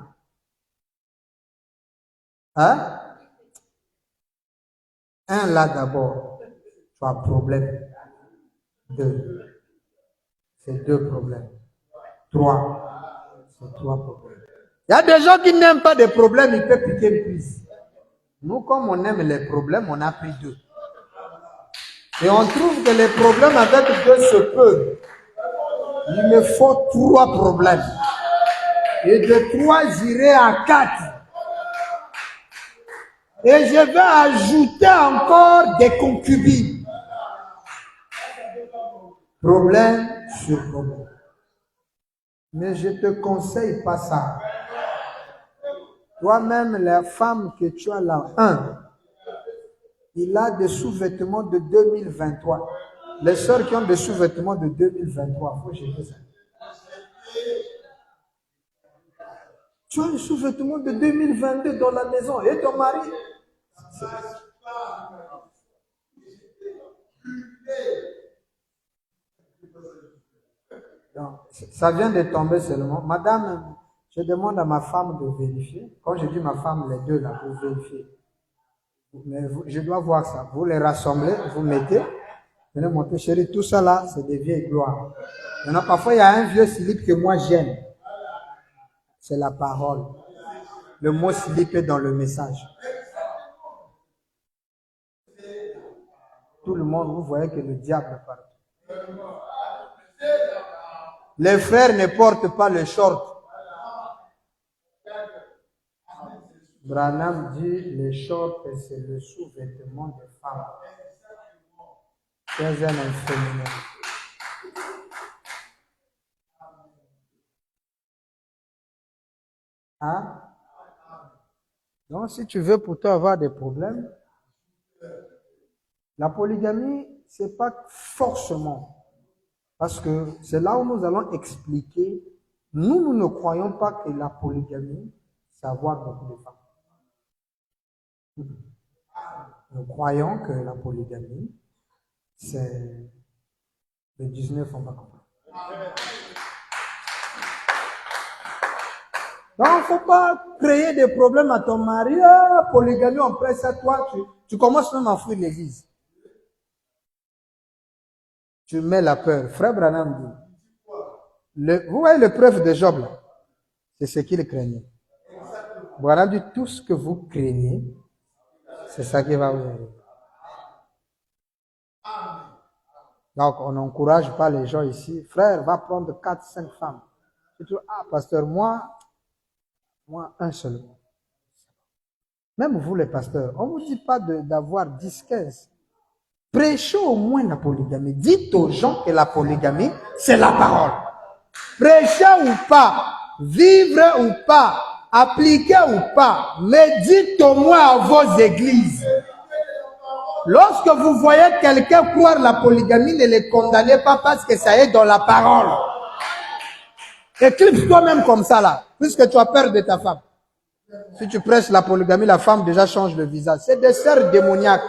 Hein? Un là d'abord, tu as problème. Deux. C'est deux problèmes. Trois. C'est trois problèmes. Il y a des gens qui n'aiment pas des problèmes, ils peuvent piquer une prise. Nous, comme on aime les problèmes, on a pris deux. Et on trouve que les problèmes avec deux se peuvent. Il me faut trois problèmes. Et de trois, j'irai à quatre. Et je vais ajouter encore des concubines. Problème sur problème. Mais je te conseille pas ça. Toi-même, la femme que tu as là, il a des sous-vêtements de 2023. Les sœurs qui ont des sous-vêtements de 2023, il faut jeter ça. Tu as un sous-vêtement de 2022 dans la maison et ton mari. Donc, ça vient de tomber seulement. Madame, je demande à ma femme de vérifier. Quand je dis ma femme, les deux là, pour vérifier. Mais je dois voir ça. Vous les rassemblez, vous mettez. Venez monter, chérie, tout ça là, c'est des vieilles gloires. Maintenant, parfois, il y a un vieux slip que moi j'aime. C'est la parole. Le mot slip est dans le message. Tout le monde, vous voyez que le diable parle. Les frères ne portent pas le short. Branham dit les shorts, c'est le sous-vêtement des femmes. C'est un féminin. Hein? Donc, si tu veux pour toi avoir des problèmes, la polygamie, c'est pas forcément. Parce que c'est là où nous allons expliquer. Nous ne croyons pas que la polygamie, c'est avoir beaucoup de femmes. Nous croyons que la polygamie, c'est le 19, on va comprendre. Donc, il ne faut pas créer des problèmes à ton mari. Ah, polygamie, on presse à toi. Tu commences même à fuir l'église. Tu mets la peur. Frère Branham dit, vous voyez le preuve de Job là? C'est ce qu'il craignait. Branham dit, tout ce que vous craignez, c'est ça qui va vous arriver. Donc, on n'encourage pas les gens ici. Frère, va prendre 4, 5 femmes. Tu dis, ah, pasteur, moi, un seul. Même vous, les pasteurs, on ne vous dit pas d'avoir 10, 15. Prêchez au moins la polygamie. Dites aux gens que la polygamie, c'est la parole. Prêchez ou pas, vivre ou pas, appliquer ou pas, mais dites au moins à vos églises. Lorsque vous voyez quelqu'un croire la polygamie, ne les condamnez pas parce que ça est dans la parole. Éclipse toi-même comme ça là, puisque tu as peur de ta femme. Si tu prêches la polygamie, la femme déjà change de visage. C'est des sœurs démoniaques.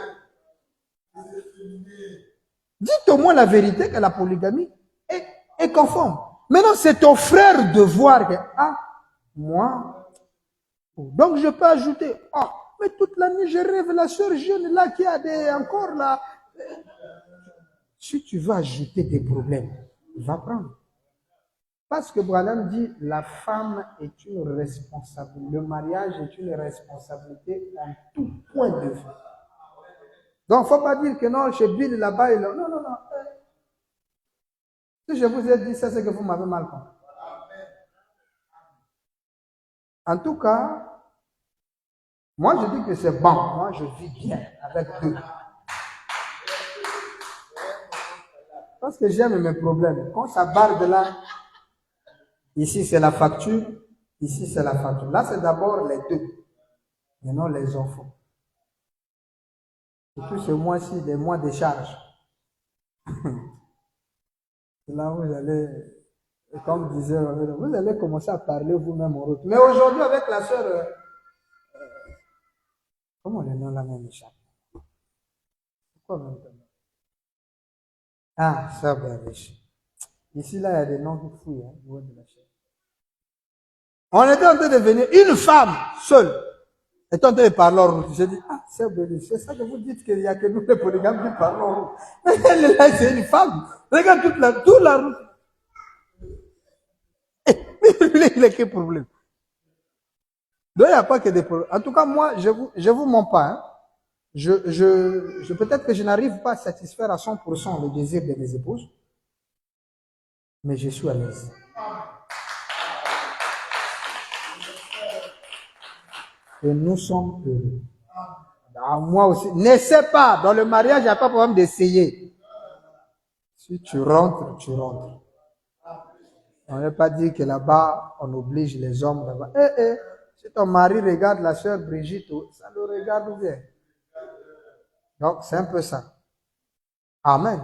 Dites au moins la vérité que la polygamie est conforme. Maintenant, c'est ton frère de voir que, moi, donc je peux ajouter, mais toute la nuit, je rêve la sœur jeune là qui a encore là. Si tu veux ajouter des problèmes, va prendre. Parce que Branham dit, la femme est une responsabilité, le mariage est une responsabilité en tout point de vue. Donc, il ne faut pas dire que non, chez Bill là-bas, non, non, non. Si je vous ai dit ça, c'est que vous m'avez mal compris. En tout cas, moi je dis que c'est bon. Moi je vis bien avec deux. Parce que j'aime mes problèmes. Quand ça barde là, ici c'est la facture, ici c'est la facture. Là c'est d'abord les deux, mais non les enfants. Et puis ce mois-ci, des mois de charge. Là vous allez Et comme disait, vous allez commencer à parler vous-même en route. Mais aujourd'hui, avec la sœur, comment le nom là même échappe? Pourquoi même ton nom? Ah, sœur Berriche. Ici, là, il y a des noms qui fouillent, hein, au niveau de la chaîne. On était en train de venir, une femme seule, était en train de parler en route. J'ai dit, ah, sœur Berriche, c'est ça que vous dites qu'il n'y a que nous les polygames qui parlons en route. Mais elle est là, c'est une femme. Regarde toute la route. Il est quel problème? Donc, il n'y a pas que des problèmes. En tout cas, moi, je vous mens pas. Hein. Peut-être que je n'arrive pas à satisfaire à 100% le désir de mes épouses, mais je suis à l'aise. Et nous sommes heureux. Alors, moi aussi. N'essaie pas. Dans le mariage, il n'y a pas de problème d'essayer. Si tu rentres, tu rentres. On ne veut pas dire que là-bas, on oblige les hommes là-bas. Si ton mari regarde la sœur Brigitte, ça le regarde bien. Donc, c'est un peu ça. Amen.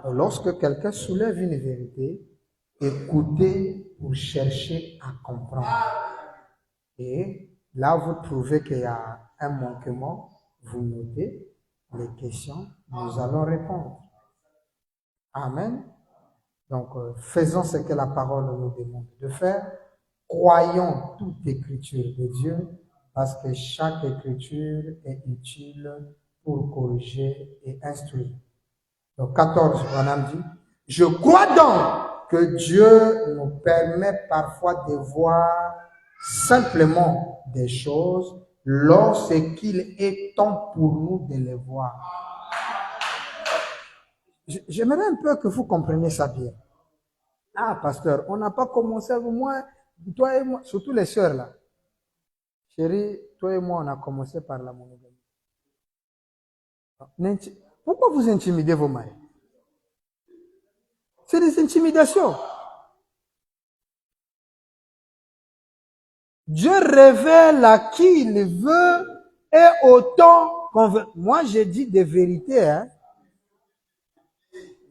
Lorsque quelqu'un soulève une vérité, écoutez pour chercher à comprendre. Et là, vous trouvez qu'il y a un manquement, vous notez les questions, nous allons répondre. Amen. Donc, faisons ce que la parole nous demande de faire. Croyons toute écriture de Dieu, parce que chaque écriture est utile pour corriger et instruire. Donc, 14, on a dit, je crois donc que Dieu nous permet parfois de voir simplement des choses lorsqu'il est temps pour nous de les voir. J'aimerais un peu que vous compreniez ça bien. Ah, pasteur, on n'a pas commencé avec moi, toi et moi, surtout les sœurs là. Chérie, toi et moi, on a commencé par la monogamie. Pourquoi vous intimidez vos maris? C'est des intimidations. Dieu révèle à qui il veut et autant qu'on veut. Moi, j'ai dit des vérités. Hein.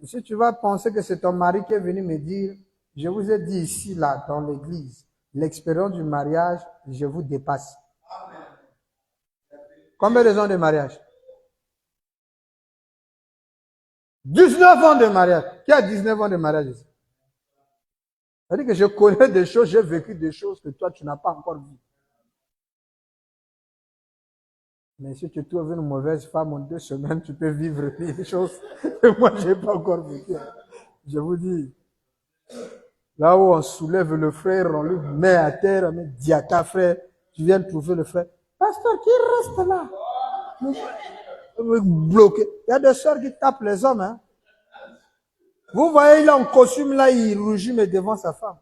Si tu vas penser que c'est ton mari qui est venu me dire, je vous ai dit ici, là, dans l'église, l'expérience du mariage, je vous dépasse. Combien de ans de mariage? 19 ans de mariage. Qui a 19 ans de mariage ici? C'est-à-dire que je connais des choses, j'ai vécu des choses que toi, tu n'as pas encore vues. Mais si tu trouves une mauvaise femme en 2 semaines, tu peux vivre des choses que moi, je n'ai pas encore vécues. Je vous dis, là où on soulève le frère, on le met à terre, on met diata, frère, tu viens de trouver le frère. Pasteur, qui reste là? Bloqué. Il y a des sœurs qui tapent les hommes. Hein. Vous voyez, il est en costume, là, il rougit, mais devant sa femme.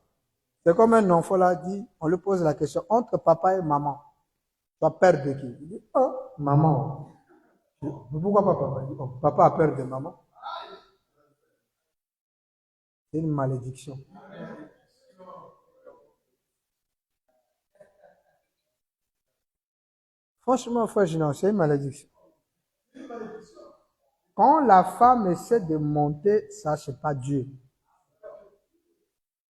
C'est comme un enfant là dit, on lui pose la question, entre papa et maman, tu as peur de qui? Il dit, oh, maman. Pourquoi pas papa? Il dit, oh, papa a peur de maman. C'est une malédiction. Franchement, frère, c'est une malédiction. Quand la femme essaie de monter, ça, c'est pas Dieu.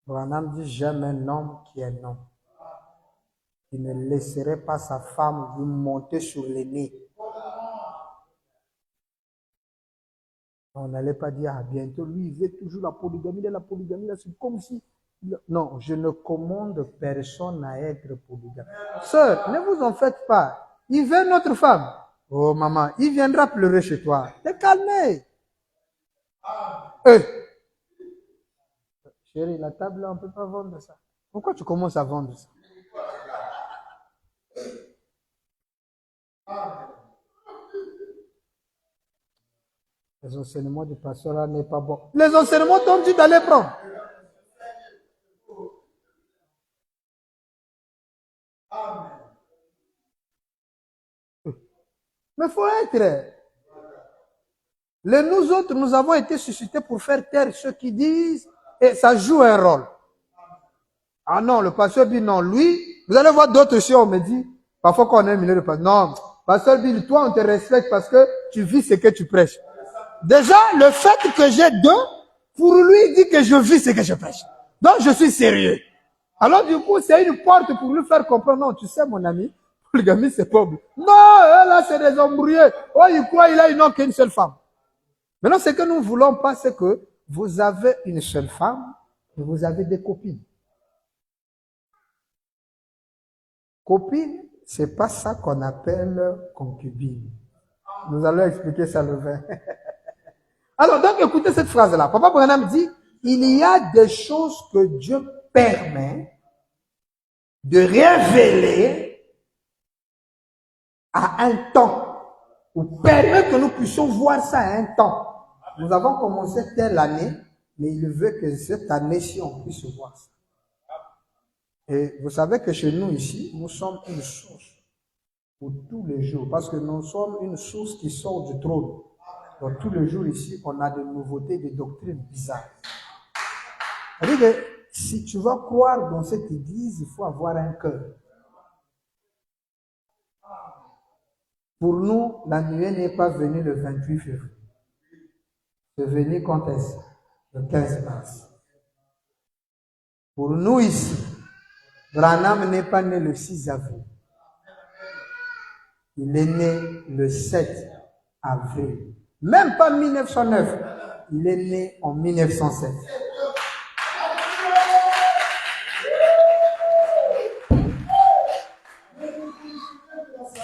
Branham dit, j'aime un homme qui est un homme. Il ne laisserait pas sa femme lui monter sur le nez. On n'allait pas dire, ah, bientôt, lui, il veut toujours la polygamie, là, c'est comme si... Non, je ne commande personne à être polygame. Sœur, ne vous en faites pas. Il veut notre femme. Oh, maman, il viendra pleurer chez toi. T'es calmé. Chérie, la table, là, on ne peut pas vendre ça. Pourquoi tu commences à vendre ça? Les enseignements du pasteur là n'est pas bon. Les enseignements t'ont dit d'aller prendre. Mais il faut être. Nous autres, nous avons été suscités pour faire taire ceux qui disent, et ça joue un rôle. Ah non, le pasteur dit non. Lui, vous allez voir d'autres choses, on me dit, parfois qu'on est un milieu de pasteur. Non, pasteur Bill, toi, on te respecte parce que tu vis ce que tu prêches. Déjà, le fait que j'ai deux, pour lui, il dit que je vis ce que je prêche. Donc, je suis sérieux. Alors, du coup, c'est une porte pour lui faire comprendre. Non, tu sais, mon ami, polygamie, c'est pas bon. Non, là, c'est des embrouillés. Oh, il croit, il n'a qu'une seule femme. Maintenant, ce que nous ne voulons pas, c'est que vous avez une seule femme et vous avez des copines. Copine, c'est pas ça qu'on appelle concubine. Nous allons expliquer ça le 20. Alors, donc, écoutez cette phrase-là. Papa Branham dit, il y a des choses que Dieu permet de révéler à un temps, ou permet que nous puissions voir ça à un temps. Nous avons commencé telle année, mais il veut que cette année-ci, on puisse voir ça. Et vous savez que chez nous ici, nous sommes une source pour tous les jours, parce que nous sommes une source qui sort du trône. Donc tous les jours ici, on a des nouveautés, des doctrines bizarres. C'est-à-dire que si tu vas croire dans cette église, il faut avoir un cœur. Pour nous, la nuée n'est pas venue le 28 février. C'est venu quand est-ce? Le 15 mars. Pour nous ici, Branham n'est pas né le 6 avril. Il est né le 7 avril. Même pas 1909. Il est né en 1907.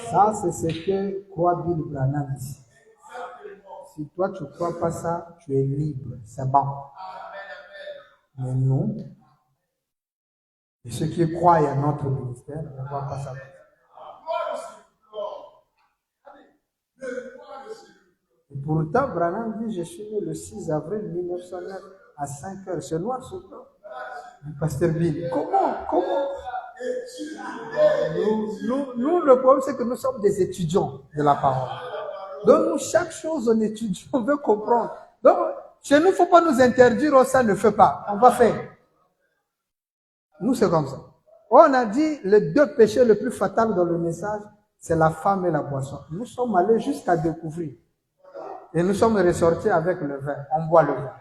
Ça, c'est ce que croit Bill Branham ici. Si toi, tu ne crois pas ça, tu es libre. C'est bon. Mais nous, et ceux qui croient à notre ministère, ne voient pas ça. Et pourtant, Branham dit, je suis né le 6 avril 1909 à 5 heures. C'est noir sur blanc. Pasteur Bill, comment nous, le problème, c'est que nous sommes des étudiants de la parole. Donc, nous, chaque chose, on étudie, on veut comprendre. Donc, chez nous, il ne faut pas nous interdire, oh, ça ne fait pas. On va faire. Nous, c'est comme ça. On a dit, les deux péchés les plus fatals dans le message, c'est la femme et la boisson. Nous sommes allés jusqu'à découvrir. Et nous sommes ressortis avec le vin. On boit le vin.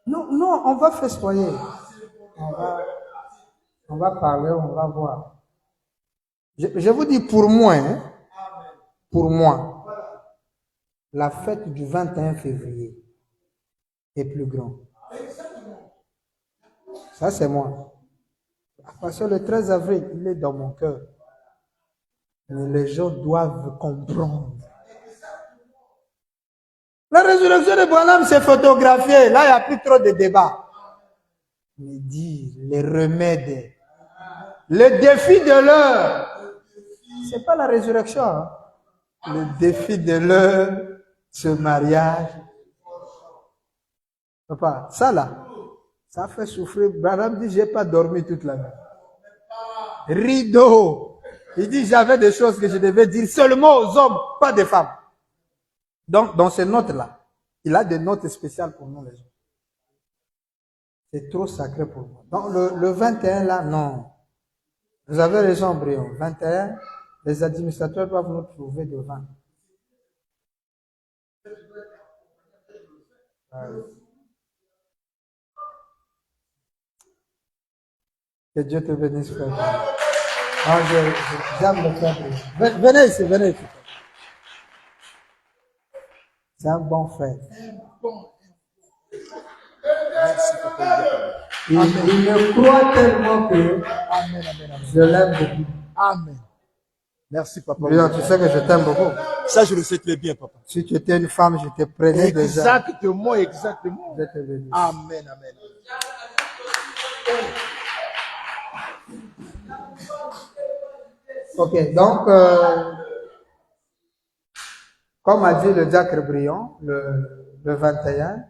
Non, on va festoyer. On va parler, on va voir. Je vous dis pour moi, la fête du 21 février est plus grande. Ça, c'est moi. Parce que le 13 avril, il est dans mon cœur. Mais les gens doivent comprendre. La résurrection de Branham, c'est photographié. Là, il n'y a plus trop de débats. Mais dire les remèdes, le défi de l'heure, c'est pas la résurrection. Hein? Le défi de l'heure, ce mariage. Papa, ça là, ça fait souffrir. Branham dit, j'ai pas dormi toute la nuit. Rideau. Il dit, j'avais des choses que je devais dire seulement aux hommes, pas des femmes. Donc, dans ces notes-là, il a des notes spéciales pour nous les hommes. C'est trop sacré pour moi. Donc, le 21 là, non. Vous avez raison, Brion. 21, les administrateurs doivent nous trouver devant. Que Dieu te bénisse, frère. J'aime le frère. Venez ici, venez ici. C'est un bon frère. Il me croit tellement que je l'aime beaucoup. Amen. Merci, papa. Bien, tu sais que je t'aime beaucoup. Ça, je le sais très bien, papa. Si tu étais une femme, je te prenais déjà. Exactement, exactement. Je te bénis. Amen, amen. Ok, donc, comme a dit le diacre Brion, le 21,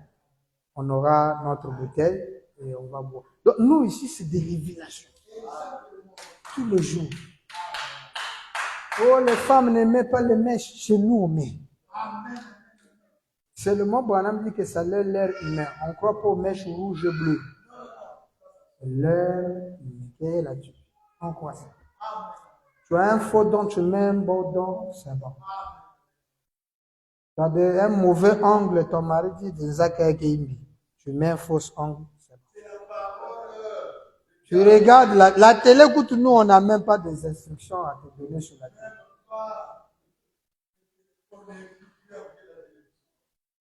on aura notre bouteille et on va boire. Donc, nous, ici, c'est des révélations. Tous les jours. Oh, les femmes n'aimaient pas les mèches. Chez nous, on met. Seulement, Branham dit que ça l'est l'air humain. On ne croit pas aux mèches rouges et bleues. L'air humain là-dessus. On croit ça. Tu as un faux don, tu mets un beau don, c'est bon. Tu as un mauvais angle, ton mari dit tu mets un faux angle, c'est bon. Tu regardes, la télé, écoute, nous, on n'a même pas des instructions à te donner sur la télé.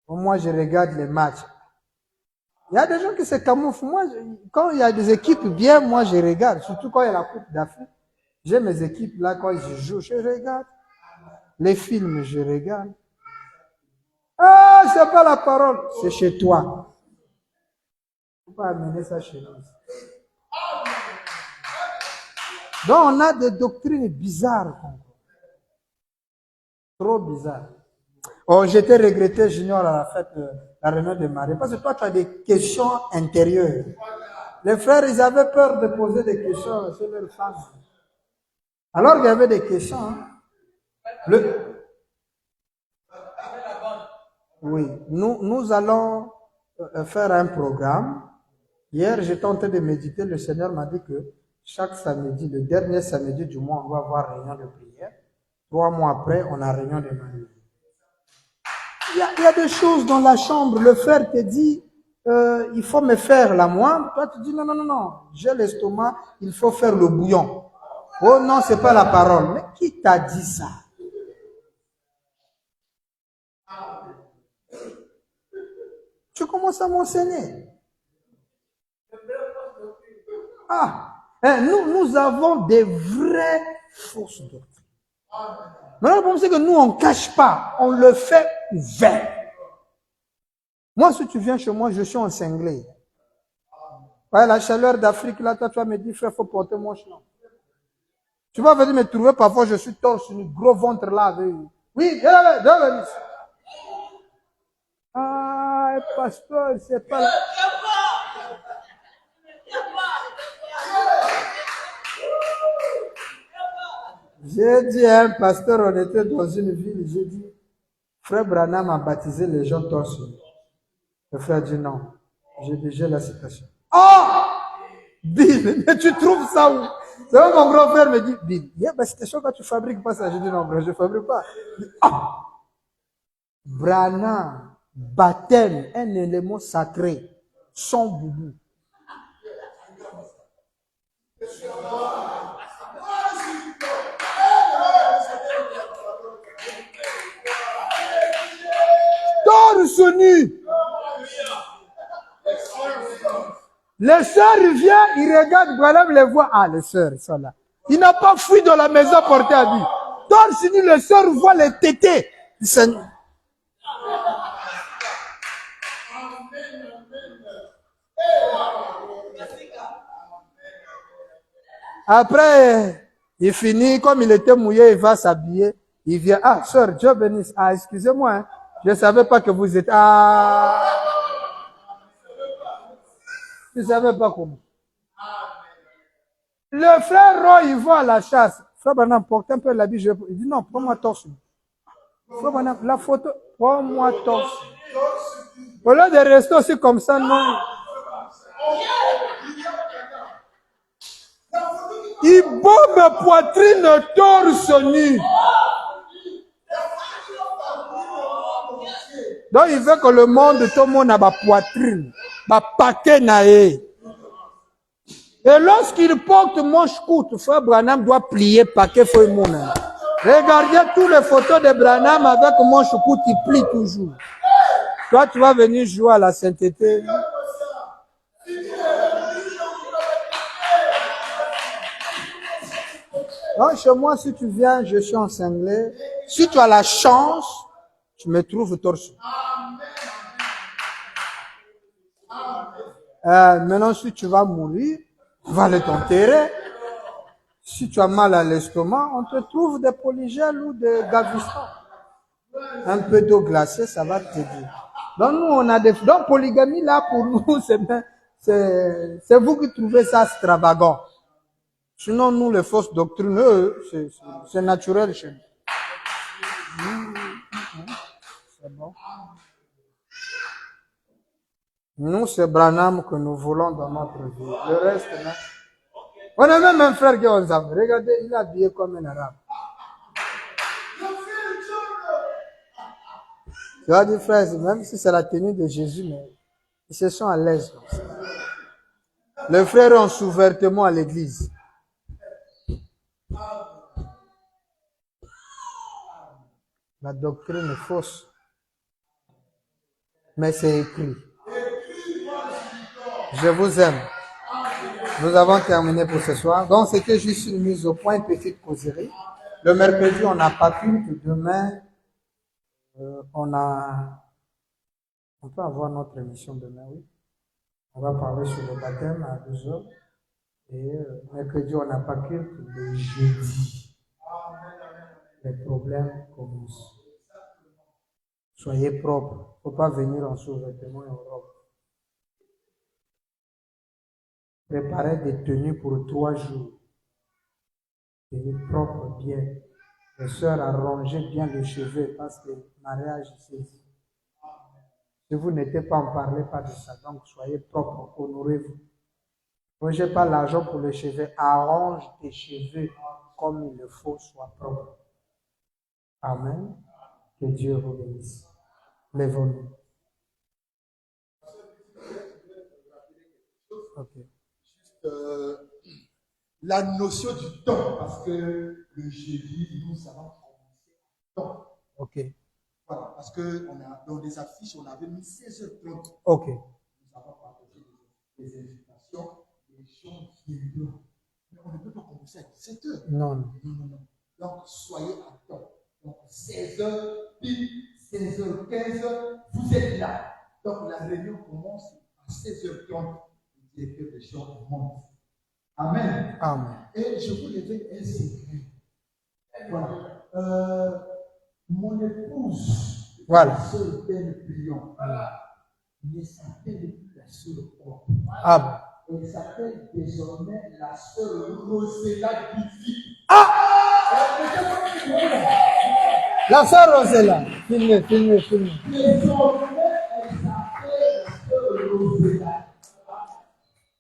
Moi, je regarde les matchs. Il y a des gens qui se camouflent. Moi, quand il y a des équipes bien, moi, je regarde. Surtout quand il y a la Coupe d'Afrique. J'ai mes équipes là, quand ils jouent, je regarde. Les films, je regarde. Ah, c'est pas la parole. C'est chez toi. Il ne faut pas amener ça chez nous. Donc, on a des doctrines bizarres. Trop bizarres. Oh, j'étais regretté, Junior, à la fête, la réunion de Marie. Parce que toi, tu as des questions intérieures. Les frères, ils avaient peur de poser des questions sur leurs femmes. Alors qu'il y avait des questions. Hein. Oui, nous allons faire un programme. Hier, j'étais en train de méditer. Le Seigneur m'a dit que chaque samedi, le dernier samedi du mois, on doit avoir réunion de prière. 3 mois après, on a réunion de mariage. Il y a des choses dans la chambre. Le frère te dit, il faut me faire la moine. Toi, tu dis, non, j'ai l'estomac, il faut faire le bouillon. Oh non, c'est pas la parole. Mais qui t'a dit ça? Tu commences à m'enseigner. Nous avons des vraies fausses doctrines. Mais le problème, c'est que nous, on ne cache pas. On le fait ouvert. Moi, si tu viens chez moi, je suis en cinglé. Ouais, la chaleur d'Afrique, là, toi, tu vas me dire, frère, il faut porter mon chemin. Tu vas venir me trouver, parfois, je suis torse, un gros ventre là. Oui, viens là. Ah, pasteur, c'est pas là. J'ai dit à un pasteur, on était dans une ville, j'ai dit, frère Branham a baptisé les gens torse. Le frère dit non. J'ai déjà la citation. Bill, mais tu trouves ça où? C'est vrai, mon grand frère me dit, Bill, c'est chaud quand tu fabriques pas ça. Je dis non, je ne fabrique pas. Branham, baptême, un élément sacré, son boubou. Torse nu. Les sœurs viennent, ils regardent, Branham les voit. Ah, les sœurs, ils sont là. Il n'a pas fui dans la maison porté à lui. Torse nu, les sœurs voient les tétés. Après, il finit, comme il était mouillé, il va s'habiller. Il vient, sœur, Dieu bénisse. Excusez-moi, hein, je ne savais pas que vous étiez. Je ne savais pas comment. Le frère Roy, il va à la chasse. Frère Branham, porte un peu l'habit. Il dit non, prends-moi torse. Frère Branham, la photo, prends-moi torse. Au lieu de rester aussi comme ça, non. Il bombe poitrine torse nu. Donc il veut que le monde, tout le monde a ma poitrine, ma paquet naé. Et lorsqu'il porte manche courte, frère Branham doit plier paquet feuille mon. Regardez toutes les photos de Branham avec manche courte, il plie toujours. Toi, tu vas venir jouer à la sainteté. Donc, chez moi, si tu viens, je suis en cinglé. Si tu as la chance, tu me trouves torse. Maintenant, si tu vas mourir, on va aller t'enterrer. Si tu as mal à l'estomac, on te trouve des polygels ou des gaviscons. Un peu d'eau glacée, ça va t'aider. Donc, nous, on a des... Donc, polygamie, là, pour nous, c'est vous qui trouvez ça extravagant. Sinon, nous, les fausses doctrines, c'est naturel chez nous. C'est bon. Nous, c'est Branham que nous voulons dans notre vie. Le reste, non. On a même un frère qui est ensemble. Regardez, il est habillé comme un arabe. Tu vois, des frères, même si c'est la tenue de Jésus, mais ils se sont à l'aise comme ça. Les frères ont ouvertement à l'église. La doctrine est fausse. Mais c'est écrit. Je vous aime. Nous avons terminé pour ce soir. Donc, c'était juste une mise au point, une petite causerie. Le mercredi, on n'a pas culte. Demain, on peut avoir notre émission demain, oui. On va parler sur le baptême à 2h. Et mercredi, on n'a pas culte. Le jeudi, les problèmes commencent. Soyez propres. Il ne faut pas venir en sous-vêtements et en robe. Préparez des tenues pour 3 jours. Tenues propres, bien. Les sœurs, arrangez bien les cheveux parce que le mariage, c'est ici. Si vous n'êtes pas, en parlez pas de ça. Donc, soyez propres, honorez-vous. Moi, je n'ai pas l'argent pour les cheveux. Arrange tes cheveux comme il le faut, sois propre. Amen. Que Dieu vous bénisse. Lèvons-nous. Ok. La notion du temps, parce que le jeudi, nous allons commencer le temps. Ok. Voilà, parce que dans les affiches, on avait mis 16h30. Ok. Nous avons partagé des invitations, des gens viendront. Mais on ne peut pas commencer à 17h. Non, non. Non. Donc, soyez à temps. Donc, 16h, puis 16h15, vous êtes là. Donc, la réunion commence à 16h30. Le directeur des gens monte. Amen. Amen. Et je vous révèle un secret. Voilà. Mon épouse, voilà. La sœur Ben Prion, ne s'appelle plus la sœur Or. Ah. Elle s'appelle désormais la sœur Rosella Bifi. Ah! La sœur Rosella. Filmez. Désormais, elle s'appelle la sœur Rosella.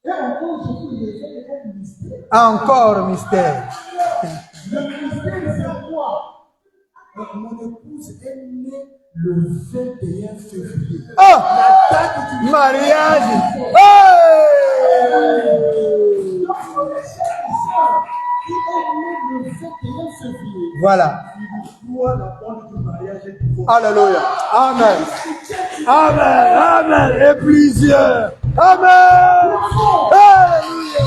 Et encore, je vous révèle un mystère. Encore mystère. Le mystère, c'est quoi? Mon épouse est née le 21 février. Oh! La date du mariage. Hey! Donc, mon chère qui est née le 21 février. Voilà. Il doit la bande du mariage et du vote. Alléluia. Amen. Amen. Et plusieurs. Amen. Alléluia.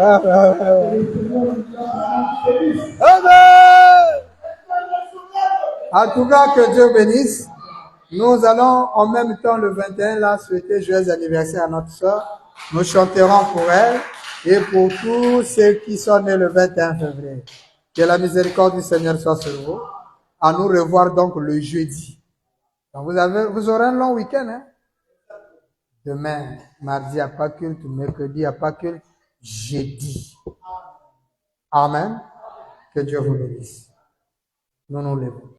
Amen. En tout cas, que Dieu bénisse. Nous allons en même temps le 21 là souhaiter joyeux anniversaire à notre soeur. Nous chanterons pour elle et pour tous ceux qui sont nés le 21 février. Que la miséricorde du Seigneur soit sur vous. À nous revoir donc le jeudi. Donc vous aurez un long week-end. Hein? Demain, mardi à pas culte, mercredi à pas culte, jeudi. Amen. Que Dieu vous bénisse. Nous nous levons.